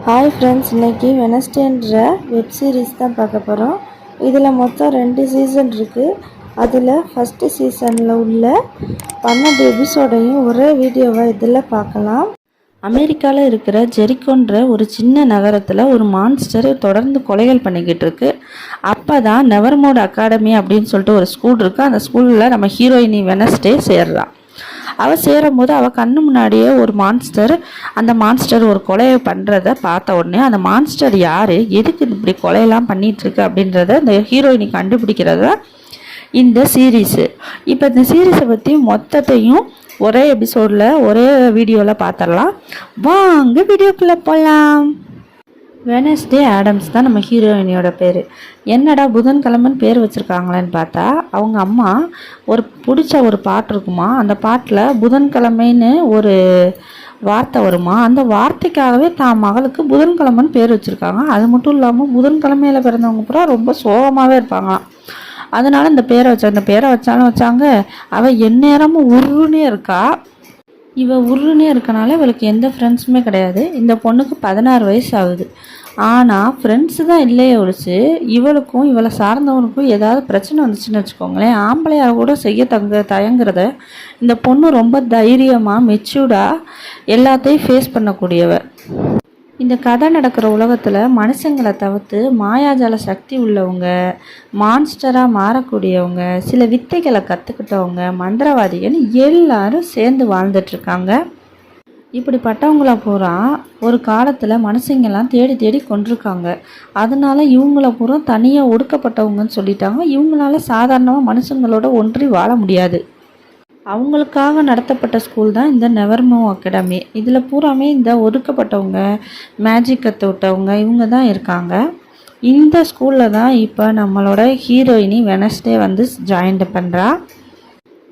Hi friends, இன்றைக்கி வெனஸ்டேன்ற web series தான் பார்க்க போகிறோம். இதில் மொத்தம் 2 சீசன் இருக்குது. அதில் ஃபஸ்ட்டு சீசனில் உள்ள 12 எபிசோடையும் ஒரே வீடியோவை இதில் பார்க்கலாம். அமெரிக்காவில் இருக்கிற ஜெரிகோன்ற ஒரு சின்ன நகரத்தில் ஒரு மான்ஸ்டர் தொடர்ந்து கொலைகள் பண்ணிக்கிட்டு இருக்கு. அப்போ தான் நெவர்மோட் அகாடமி அப்படின்னு சொல்லிட்டு ஒரு ஸ்கூல் இருக்குது. அந்த ஸ்கூலில் நம்ம ஹீரோயினி வெனஸ்டே சேர்றான். அவள் சேரும் போது அவள் கண்ணு முன்னாடியே ஒரு மான்ஸ்டர், அந்த மான்ஸ்டர் ஒரு கொலையை பண்ணுறத பார்த்த உடனே அந்த மான்ஸ்டர் யார், எதுக்கு இப்படி கொலையெல்லாம் பண்ணிகிட்ருக்கு அப்படின்றத இந்த ஹீரோயினி கண்டுபிடிக்கிறத இந்த சீரீஸு. இப்போ இந்த சீரீஸை பற்றி மொத்தத்தையும் ஒரே எபிசோடில் ஒரே வீடியோவில் பார்த்துடலாம். வாங்க வீடியோக்குள்ளே போகலாம். வெனஸ்டே ஆடம்ஸ் தான் நம்ம ஹீரோயினியோட பேர். என்னடா புதன்கிழமைன்னு பேர் வச்சுருக்காங்களேன்னு பார்த்தா அவங்க அம்மா ஒரு பிடிச்ச ஒரு பாட்டு இருக்குமா, அந்த பாட்டில் புதன்கிழமைன்னு ஒரு வார்த்தை வருமா, அந்த வார்த்தைக்காகவே தான் மகளுக்கு புதன்கிழமைன்னு பேர் வச்சுருக்காங்க. அது மட்டும் இல்லாமல் புதன்கிழமையில் பிறந்தவங்க பூரா ரொம்ப சோகமாகவே இருப்பாங்களாம். அதனால் இந்த பேரை வச்சாலும் வச்சாங்க. அவள் எந்நேரமும் உருன்னே இருக்கா. இவள் உருன்னே இருக்கனால இவளுக்கு எந்த ஃப்ரெண்ட்ஸுமே கிடையாது. இந்த பொண்ணுக்கு 16 வயசு ஆகுது. ஆனால் ஃப்ரெண்ட்ஸு தான் இல்லையே ஒழிச்சு இவளுக்கும் இவளை சார்ந்தவனுக்கும் ஏதாவது பிரச்சனை வந்துச்சுன்னு வச்சுக்கோங்களேன், ஆம்பளையாக கூட செய்ய தயங்குறத இந்த பொண்ணு ரொம்ப தைரியமாக மெச்சூர்டாக எல்லாத்தையும் ஃபேஸ் பண்ணக்கூடியவ. இந்த கதை நடக்கிற உலகத்தில் மனுஷங்களை தவிர்த்து மாயாஜால சக்தி உள்ளவங்க, மான்ஸ்டராக மாறக்கூடியவங்க, சில வித்தைகளை கற்றுக்கிட்டவங்க, மந்திரவாதிகள் எல்லாரும் சேர்ந்து வாழ்ந்துட்டுருக்காங்க. இப்படிப்பட்டவங்கள பூரா ஒரு காலத்தில் மனுஷங்கள்லாம் தேடி தேடி கொண்டிருக்காங்க. அதனால இவங்கள பூரா தனியாக ஒடுக்கப்பட்டவங்கன்னு சொல்லிட்டாங்க. இவங்களால சாதாரணமாக மனுஷங்களோட ஒன்றி வாழ முடியாது. அவங்களுக்காக நடத்தப்பட்ட ஸ்கூல் தான் இந்த நெவர்மோ அகாடமி. இதில் பூராமே இந்த ஒதுக்கப்பட்டவங்க, மேஜிக் கற்று விட்டவங்க இவங்க தான் இருக்காங்க. இந்த ஸ்கூலில் தான் இப்போ நம்மளோட ஹீரோயினி வெனஸ்டே வந்து ஜாயின் பண்ணுறா.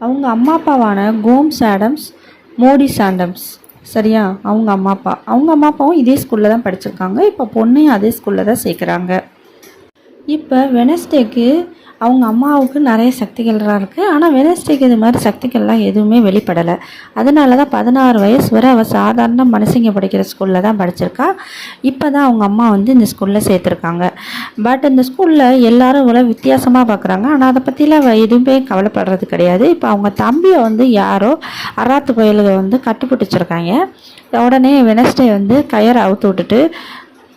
அவங்க அம்மா அப்பாவான கோம்ஸ் ஆடம்ஸ், மோடிஸ் ஆடம்ஸ், சரியா, அவங்க அம்மா அப்பாவும் இதே ஸ்கூலில் தான் படிச்சிருக்காங்க. இப்போ பொண்ணையும் அதே ஸ்கூலில் தான் சேர்க்குறாங்க. இப்போ வெனஸ்டேக்கு அவங்க அம்மாவுக்கு நிறைய சக்திகள்லாம் இருக்குது. ஆனால் வெனஸ்டேக்கு இது மாதிரி சக்திகள்லாம் எதுவுமே வெளிப்படலை. அதனால தான் 16 வயசு வரை அவள் சாதாரண மனுஷங்க படிக்கிற ஸ்கூலில் தான் படிச்சிருக்கா. இப்போ தான் அவங்க அம்மா வந்து இந்த ஸ்கூலில் சேர்த்துருக்காங்க. பட் இந்த ஸ்கூலில் எல்லோரும் இவ்வளோ வித்தியாசமாக பார்க்குறாங்க. ஆனால் அதை பற்றிலாம் அவள் எதுவுமே கவலைப்படுறது கிடையாது. இப்போ அவங்க தம்பியை வந்து யாரோ அராத்து கோயிலுக்கு வந்து கட்டுப்பிடிச்சிருக்காங்க. உடனே வெனஸ்டே வந்து கயிறை அவுத்து விட்டுட்டு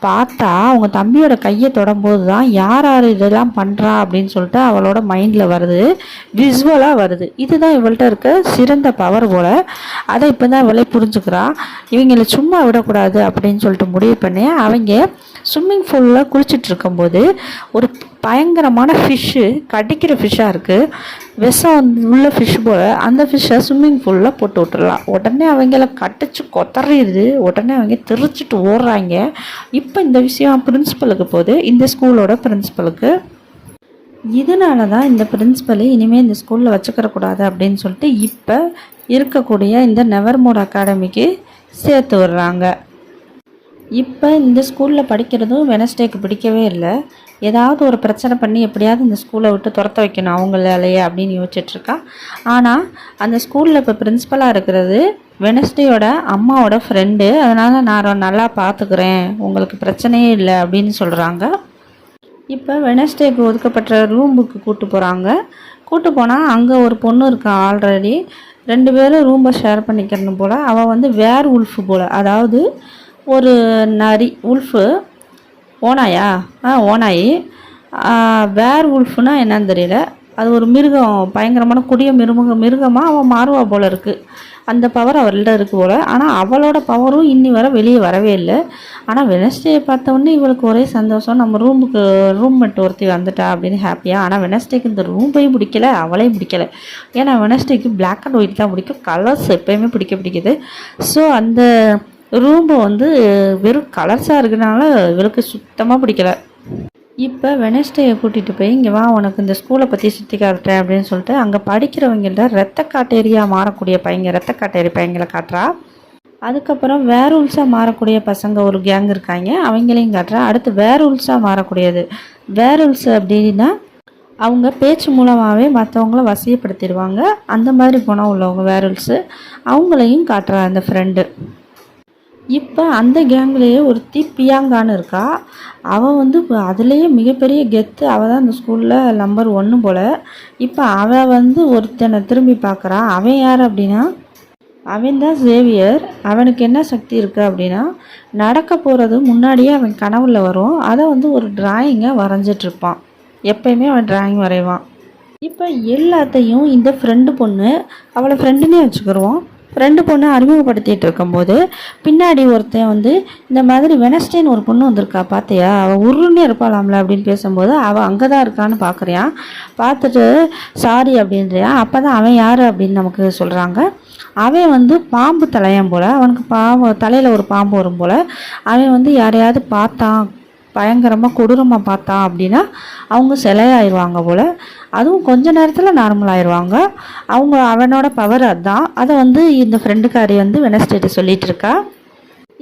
பார்த்தா அவங்க தம்பியோட கையை தொடும்போது தான் யார் இதெல்லாம் பண்ணுறா அப்படின்னு சொல்லிட்டு அவளோட மைண்டில் வருது, விசுவலாக வருது. இதுதான் இவள்கிட்ட இருக்க சிறந்த பவர் போல். அதை இப்போ தான் இவளே புரிஞ்சுக்கிறா. இவங்களை சும்மா விடக்கூடாது அப்படின்னு சொல்லிட்டு முடிவு பண்ணி அவங்க ஸ்விம்மிங் பூலில் குளிச்சுட்டு இருக்கும்போது ஒரு பயங்கரமான ஃபிஷ்ஷு, கடிக்கிற ஃபிஷ்ஷாக இருக்குது, விஷம் உள்ள ஃபிஷ் போல். அந்த ஃபிஷ்ஷை ஸ்விம்மிங் பூலில் போட்டு விட்டுடலாம். உடனே அவங்கள கட்டிச்சு கொத்தறிடுது. உடனே அவங்க தெரிச்சிட்டு ஓடுறாங்க. இப்போ இந்த விஷயம் பிரின்ஸிபலுக்கு போகுது, இந்த ஸ்கூலோட பிரின்ஸிபலுக்கு. இதனால தான் இந்த பிரின்ஸிபல் இனிமேல் இந்த ஸ்கூலில் வச்சுக்கிறக்கூடாது அப்படின்னு சொல்லிட்டு இப்போ இருக்கக்கூடிய இந்த நெவர்மோட் அகாடமிக்கு சேர்த்து விடுறாங்க. இப்போ இந்த ஸ்கூலில் படிக்கிறதும் வெனஸ்டேக்கு பிடிக்கவே இல்லை. ஏதாவது ஒரு பிரச்சனை பண்ணி எப்படியாவது இந்த ஸ்கூலை விட்டு துரத்த வைக்கணும் அவங்களாலேயே அப்படின்னு யோசிச்சுட்ருக்கா. ஆனால் அந்த ஸ்கூலில் இப்போ பிரின்ஸிபலாக இருக்கிறது வெனஸ்டேயோட அம்மாவோட ஃப்ரெண்டு. அதனால் நான் நல்லா பார்த்துக்கிறேன், உங்களுக்கு பிரச்சனையே இல்லை அப்படின்னு சொல்கிறாங்க. இப்போ வெனஸ்டேக்கு ஒதுக்கப்பட்ட ரூமுக்கு கூட்டு போனால் அங்கே ஒரு பொண்ணு இருக்கா. ஆல்ரெடி 2 பேரும் ரூமை ஷேர் பண்ணிக்கிறணும் போல். அவள் வந்து வேர் உல்ஃபு போல், அதாவது ஒரு நரி, உல்ஃபு ஓனாயா, ஓனாயி. வேர் உல்ஃபுனா என்னன்னு தெரியல. அது ஒரு மிருகம், பயங்கரமான கொடிய மிருகமாக அவன் மாறுவா போல் இருக்குது. அந்த பவர் அவள்கிட்ட இருக்குது போல். ஆனால் அவளோட பவரும் இன்னி வரை வெளியே வரவே இல்லை. ஆனால் வெனஸ்டேயை பார்த்தவொடனே இவளுக்கு ஒரே சந்தோஷம், நம்ம ரூம்மேட் ஒருத்தி வந்துட்டா அப்படின்னு ஹாப்பியாக. ஆனால் வெனஸ்டேக்கு இந்த ரூமையும் பிடிக்கலை, அவளையும் பிடிக்கலை. ஏன்னா வெனஸ்டேக்கு பிளாக் அண்ட் ஒயிட் தான் பிடிக்கும், கலர்ஸ் எப்போயுமே பிடிக்குது. ஸோ அந்த ரூம்பை வந்து வெறும் கலர்ஸாக இருக்கிறனால இவளுக்கு சுத்தமாக பிடிக்கலை. இப்போ வெனஸ்டேயை கூட்டிகிட்டு போய் இங்கே வா, உனக்கு இந்த ஸ்கூலை பற்றி சுற்றி காட்டுறேன் அப்படின்னு சொல்லிட்டு அங்கே படிக்கிறவங்கள்ட்ட ரத்த காட்டேரியாக மாறக்கூடிய ரத்த காட்டேரி பையங்களை காட்டுறா. அதுக்கப்புறம் வேரூல்ஸாக மாறக்கூடிய பசங்க ஒரு கேங் இருக்காங்க, அவங்களையும் காட்டுறா. அடுத்து வேரூல்ஸாக மாறக்கூடியது. வேரூல்ஸ் அப்படின்னா அவங்க பேச்சு மூலமாகவே மற்றவங்கள வசியப்படுத்திடுவாங்க. அந்த மாதிரி குணம் உள்ளவங்க வேரூல்ஸு. அவங்களையும் காட்டுறா அந்த ஃப்ரெண்டு. இப்போ அந்த கேங்லேயே ஒருத்தி பியாங்கான்னு இருக்கா. அவள் வந்து இப்போ அதுலேயே மிகப்பெரிய கெத்து. அவள் தான் இந்த ஸ்கூலில் நம்பர் 1 போல். இப்போ அவள் வந்து ஒருத்தனை திரும்பி பார்க்குறா. அவன் யார் அப்படின்னா, அவன் தான் சேவியர். அவனுக்கு என்ன சக்தி இருக்குது அப்படின்னா, நடக்க போகிறது முன்னாடியே அவன் கனவுல வரும். அதை வந்து ஒரு டிராயிங்கை வரைஞ்சிட்ருப்பான். எப்பயுமே அவன் டிராயிங் வரைவான். இப்போ எல்லாத்தையும் இந்த ஃப்ரெண்டு பொண்ணு, அவளை ஃப்ரெண்டுன்னே வச்சுக்கிடுவோம், ஃப்ரெண்டு பொண்ணு அறிமுகப்படுத்திகிட்டு இருக்கும்போது பின்னாடி ஒருத்தன் வந்து இந்த மாதிரி வெனஸ்டேன்னு ஒரு பொண்ணு வந்திருக்கா பார்த்தியா, அவள் உருன்னே இருப்பாளாம்ல அப்படின்னு பேசும்போது அவள் அங்கே தான் இருக்கான்னு பார்க்குறியான். பார்த்துட்டு சாரி அப்படின்றியான். அப்போ தான் அவன் யார் அப்படின்னு நமக்கு சொல்கிறாங்க. அவன் வந்து பாம்பு தலையன் போல். அவனுக்கு பாம்பு தலையில் ஒரு பாம்பு வரும் போல். அவன் வந்து யாரையாவது பார்த்தான், பயங்கரமாக கொடூரமாக பார்த்தான் அப்படின்னா அவங்க சிலையாயிடுவாங்க போல். அதுவும் கொஞ்ச நேரத்தில் நார்மல் ஆயிடுவாங்க. அவனோட பவர் அதுதான். அதை வந்து இந்த ஃப்ரெண்டுக்காரி வந்து வெனஸ்டேட்டு சொல்லிகிட்டு இருக்கா.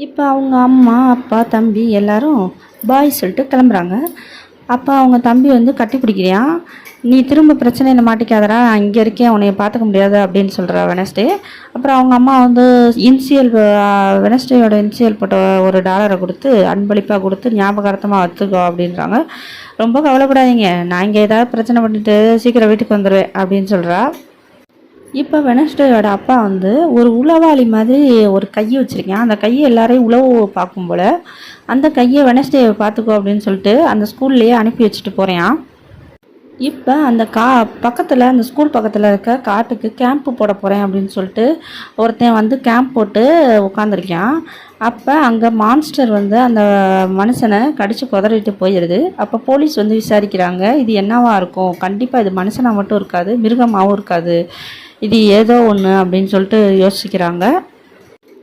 இப்போ அவங்க அம்மா அப்பா தம்பி எல்லாரும் பாய் சொல்லிட்டு கிளம்புறாங்க. அப்போ அவங்க தம்பி வந்து கட்டி பிடிக்கிறியான். நீ திரும்ப பிரச்சனையில் மாட்டிக்காதடா, நான் இங்கே இருக்கேன், உன்னைய பார்த்துக்க முடியாது அப்படின்னு சொல்கிறா வெனஸ்டே. அப்புறம் அவங்க அம்மா வந்து வெனஸ்டேயோட இன்சியல் போட்ட $1 கொடுத்து அன்பளிப்பாக கொடுத்து ஞாபகார்த்தமாக வச்சுக்கோ அப்படின்றாங்க. ரொம்ப கவலைப்படாதீங்க, நான் இங்கே ஏதாவது பிரச்சனை பண்ணிட்டு சீக்கிரம் வீட்டுக்கு வந்துடுவேன் அப்படின்னு சொல்கிறா. இப்போ வெனஸ்டேயோட அப்பா வந்து ஒரு உளவாளி மாதிரி ஒரு கையை வச்சுருக்கேன். அந்த கையை எல்லாரையும் உளவு பார்க்கும் போல் அந்த கையை வெனஸ்டேயை பார்த்துக்கோ அப்படின்னு சொல்லிட்டு அந்த ஸ்கூல்லையே அனுப்பி வச்சுட்டு போகிறேன். இப்போ அந்த பக்கத்தில், அந்த ஸ்கூல் பக்கத்தில் இருக்க காட்டுக்கு கேம்ப்பு போட போகிறேன் அப்படின்னு சொல்லிட்டு ஒருத்தன் வந்து கேம்ப் போட்டு உட்காந்துருக்கான். அப்போ அங்கே மான்ஸ்டர் வந்து அந்த மனுஷனை கடித்து குதறிட்டு போயிடுது. அப்போ போலீஸ் வந்து விசாரிக்கிறாங்க, இது என்னவா இருக்கும், கண்டிப்பாக இது மனுஷனாக மட்டும் இருக்காது, மிருகமாகவும் இருக்காது, இது ஏதோ ஒன்று அப்படின்னு சொல்லிட்டு யோசிக்கிறாங்க.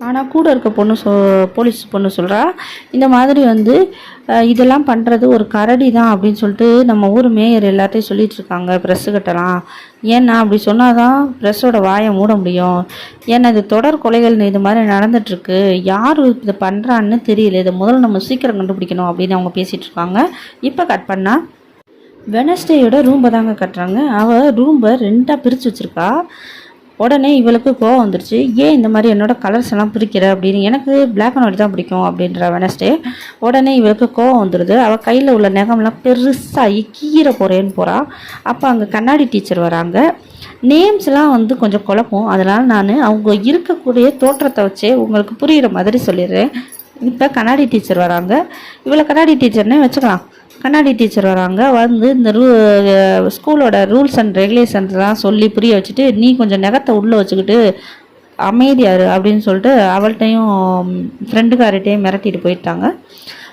ஆனால் கூட இருக்க பொண்ணு போலீஸ் பொண்ணு சொல்கிறா, இந்த மாதிரி வந்து இதெல்லாம் பண்ணுறது ஒரு கரடி தான் அப்படின்னு சொல்லிட்டு நம்ம ஊர் மேயர் எல்லாத்தையும் சொல்லிகிட்ருக்காங்க ப்ரெஸ்ஸுக்கிட்டலாம். ஏன்னா அப்படி சொன்னால் தான் ப்ரெஸ்ஸோட வாயை மூட முடியும். ஏன்னா இது தொடர் கொலைகள் இது மாதிரி நடந்துகிட்ருக்கு, யார் இதை பண்ணுறான்னு தெரியல, இதை முதல்ல நம்ம சீக்கிரம் கண்டுபிடிக்கணும் அப்படின்னு அவங்க பேசிகிட்டு இருக்காங்க. இப்போ கட் பண்ணால் வெனஸ்டேயோட ரூம்பை தாங்க கட்டுறாங்க. அவள் ரூம்பை 2ஆக பிரித்து வச்சுருக்கா. உடனே இவளுக்கு கோவம் வந்துருச்சு, ஏன் இந்த மாதிரி என்னோட கலர்ஸ் எல்லாம் பிரிக்கிற அப்படின்னு, எனக்கு பிளாக் அண்ட் ஒயிட் தான் பிடிக்கும் அப்படின்ற வெனஸ்டே. உடனே இவளுக்கு கோவம் வந்துடுது. அவள் கையில் உள்ள நகம்லாம் பெருசாகி கீரை போகிறேன்னு போகிறா. அப்போ அங்கே கண்ணாடி டீச்சர் வராங்க. நேம்ஸ்லாம் வந்து கொஞ்சம் குழப்பம், அதனால் நான் அவங்க இருக்கக்கூடிய தோற்றத்தை வச்சே உங்களுக்கு புரிகிற மாதிரி சொல்லிடுறேன். இப்போ கண்ணாடி டீச்சர் வராங்க. இவளை கண்ணாடி டீச்சர்னே வச்சுக்கலாம். கண்ணாடி டீச்சர் வராங்க. வந்து இந்த ஸ்கூலோட ரூல்ஸ் அண்ட் ரெகுலேஷன்ஸ்லாம் சொல்லி புரிய வச்சுட்டு, நீ கொஞ்சம் நகத்தை உள்ளே வச்சுக்கிட்டு அமைதியாரு அப்படின்னு சொல்லிட்டு அவள்கிட்டையும் ஃப்ரெண்டுக்கார்ட்டையும் மிரட்டிட்டு போயிட்டாங்க.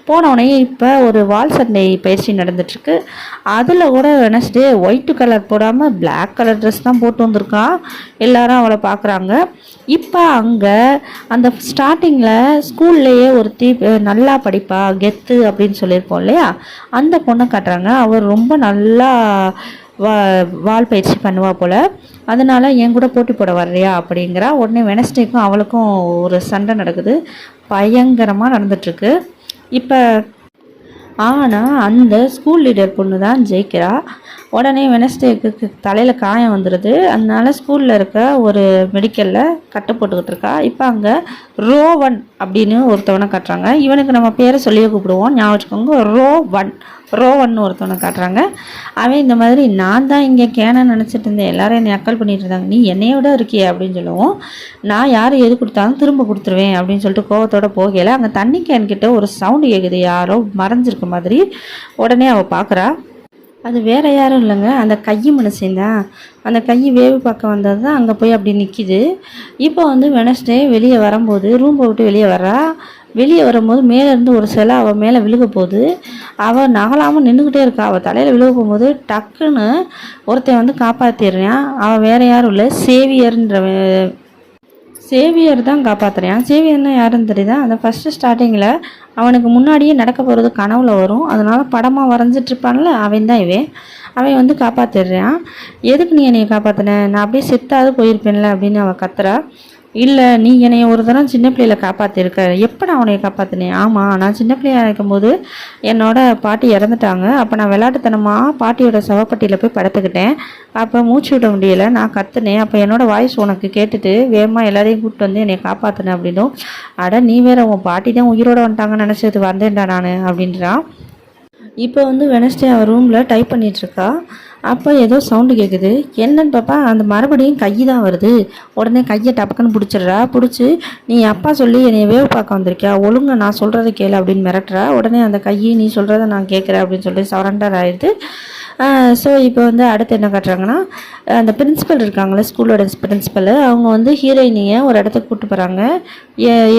போனவுடனே இப்போ ஒரு வால் சண்டை பயிற்சி நடந்துட்டுருக்கு. அதில் கூட வெனஸ்டே ஒயிட்டு கலர் போடாமல் பிளாக் கலர் ட்ரெஸ் தான் போட்டு வந்திருக்கான். எல்லாரும் அவளை பார்க்குறாங்க. இப்போ அங்கே அந்த ஸ்டார்டிங்கில் ஸ்கூல்லையே ஒருத்தி நல்லா படிப்பா, கெத்து அப்படின்னு சொல்லியிருப்போம் இல்லையா, அந்த பொண்ணை காட்டுறாங்க. அவர் ரொம்ப நல்லா வால் பயிற்சி பண்ணுவா போல், அதனால் என் கூட போட்டி போட வர்றியா அப்படிங்கிறா. உடனே வெனஸ்டேக்கும் அவளுக்கும் ஒரு சண்டை நடக்குது, பயங்கரமாக நடந்துட்டுருக்கு. இப்போ ஆனால் அந்த ஸ்கூல் லீடர் பொண்ணு தான் ஜெயிக்கிறா. உடனே வெனஸ்டேக்கு தலையில் காயம் வந்துடுது. அதனால ஸ்கூலில் இருக்க ஒரு மெடிக்கலில் கட்டு போட்டுக்கிட்டு இருக்கா. இப்போ அங்கே ரோவன் அப்படின்னு ஒருத்தவனை காட்டுறாங்க. இவனுக்கு நம்ம பேரை சொல்லியே கூப்பிடுவோம், ஞாபகம் வச்சுக்கோங்க. ரோவன் ஒருத்தவனை காட்டுறாங்க. அவன் இந்த மாதிரி, நான் தான் இங்கே கேனன்னு நினச்சிட்டு இருந்தேன், எல்லாரும் என்னை அக்கல் பண்ணிட்டு இருந்தாங்க, நீ என்னையோட இருக்கியே அப்படின்னு சொல்லுவோம். நான் யார் எது கொடுத்தாலும் திரும்ப கொடுத்துருவேன் அப்படின்னு சொல்லிட்டு கோவத்தோட போகல. அங்கே தண்ணி கேன் கிட்ட ஒரு சவுண்டு கேட்குது, யாரோ மறைஞ்சிருக்க மாதிரி. உடனே அவள் பார்க்குறா, அது வேறு யாரும் இல்லைங்க, அந்த கையை மனுஷன்தான். அந்த கையை வேவு பார்க்க வந்தது தான் அங்கே போய் அப்படி நிற்கிது. இப்போ வந்து வெனஸ்டே வெளியே வரும்போது, ரூம்பை விட்டு வெளியே வரா. வெளியே வரும்போது மேலேருந்து ஒரு சிலை அவள் மேலே விழுக போகுது. அவள் நகலாமல் நின்றுக்கிட்டே இருக்கா. அவள் தலையில் விழுக போகும்போது டக்குன்னு ஒருத்தன் வந்து காப்பாற்றிடுறான். அவள் வேறு யாரும் இல்லை, சேவியர் தான் காப்பாற்றுறான். சேவியர்னா யாருன்னு தெரியுதா, அந்த ஃபஸ்ட்டு ஸ்டார்டிங்கில் அவனுக்கு முன்னாடியே நடக்க போகிறது கனவுல வரும், அதனால் படமாக வரைஞ்சிட்ருப்பான்ல, அவன் தான் அவன் வந்து காப்பாற்றிடுறான். எதுக்கு நீ என்னை காப்பாற்றின, நான் அப்படியே செத்தாவது போயிருப்பேன்ல அப்படின்னு அவள் கத்துறா. இல்லை நீ என்னைய ஒரு தரம் சின்ன பிள்ளையில காப்பாற்றிருக்க. எப்போ நான் உன்னைய காப்பாற்றினேன்? ஆமாம், நான் சின்ன பிள்ளையாக இருக்கும்போது என்னோட பாட்டி இறந்துட்டாங்க. அப்போ நான் விளையாட்டுத்தனமாக பாட்டியோட சவப்பட்டியில் போய் படுத்துக்கிட்டேன். அப்போ மூச்சு விட முடியலை, நான் கத்துனேன். அப்போ என்னோடய வாய்ஸ் உனக்கு கேட்டுட்டு வேகமாக எல்லாரையும் கூப்பிட்டு வந்து என்னை காப்பாற்றினேன் அப்படின்னும். அட நீ வேற, உன் பாட்டி தான் உயிரோடு வந்துட்டாங்கன்னு நினச்சது வந்தேன்டா நான் அப்படின்றான். இப்போ வந்து வெனஸ்டே அவள் ரூமில் டைப் பண்ணிகிட்ருக்கா. அப்போ ஏதோ சவுண்டு கேட்குது. என்னன்னு பாப்பா, அந்த மறுபடியும் கை தான் வருது. உடனே கையை டப்புக்குன்னு பிடிச்சிட்றா. பிடிச்சி நீ அப்பா சொல்லி என்னை வேவு பார்க்க வந்திருக்கியா, ஒழுங்கா நான் சொல்கிறத கேளு அப்படின்னு மிரட்டுறா. உடனே அந்த கையை நீ சொல்கிறத நான் கேட்குறேன் அப்படின்னு சொல்லி சரண்டர் ஆகிடுது. ஸோ இப்போ வந்து அடுத்து என்ன காட்டுறாங்கன்னா, அந்த பிரின்ஸிபல் இருக்காங்களே, ஸ்கூலோட பிரின்ஸிபல், அவங்க வந்து ஹீரோயினியை ஒரு இடத்துக்கு கூப்பிட்டு போகிறாங்க.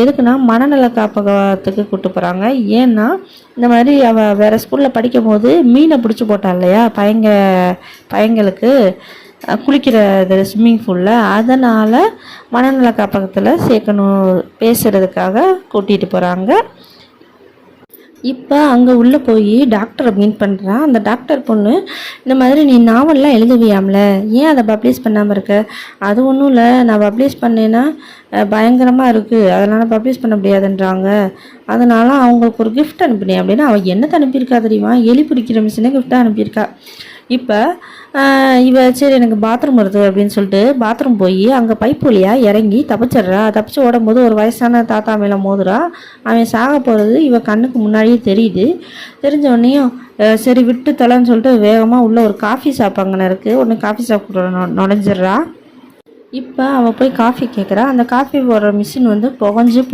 எதுக்குன்னா மனநல காப்பகத்துக்கு கூப்பிட்டு போகிறாங்க. ஏன்னா இந்த மாதிரி அவள் வேறு ஸ்கூலில் படிக்கும் போது மீனை பிடிச்சி போட்டாள் இல்லையா பையங்களுக்கு குளிக்கிற இது ஸ்விம்மிங் பூலில், அதனால் மனநல காப்பகத்தில் சேர்க்கணும் பேசுகிறதுக்காக கூட்டிகிட்டு போகிறாங்க. இப்போ அங்கே உள்ளே போய் டாக்டரை மீட் பண்ணுறான். அந்த டாக்டர் பொண்ணு இந்த மாதிரி நீ நாவல்லாம் எழுதுவியாம்ல, ஏன் அதை பப்ளிஷ் பண்ணாமல் இருக்க? அது ஒன்றும் இல்லை, நான் பப்ளிஷ் பண்ணேன்னா பயங்கரமாக இருக்குது, அதனால் பப்ளிஷ் பண்ண முடியாதுன்றாங்க. அதனால் அவங்களுக்கு ஒரு கிஃப்ட் அனுப்பினேன் அப்படின்னா, அவள் என்னத்தை அனுப்பியிருக்கா தெரியுமா? எலி பிடிக்கிற மிஷினை கிஃப்டாக அனுப்பியிருக்கா. இப்போ இவ சரி எனக்கு பாத்ரூம் வருது அப்படின்னு சொல்லிட்டு பாத்ரூம் போய் அங்கே பைப் வழியாக இறங்கி தப்பிச்சிட்றா. தப்பிச்சு ஓடும்போது ஒரு வயசான தாத்தா மேலே மோதுறா. அவன் சாக போகிறது இவ கண்ணுக்கு முன்னாடியே தெரியுது. தெரிஞ்சவொடனேயும் சரி விட்டு தொலைன்னு சொல்லிட்டு வேகமாக உள்ள ஒரு காஃபி ஷாப் அங்கே இருக்குது. ஒன்று காஃபி ஷாப் நுழைஞ்சிட்றா. இப்போ அவள் போய் காஃபி கேட்குறா. அந்த காஃபி போடுற மிஷின் வந்து புகஞ்சு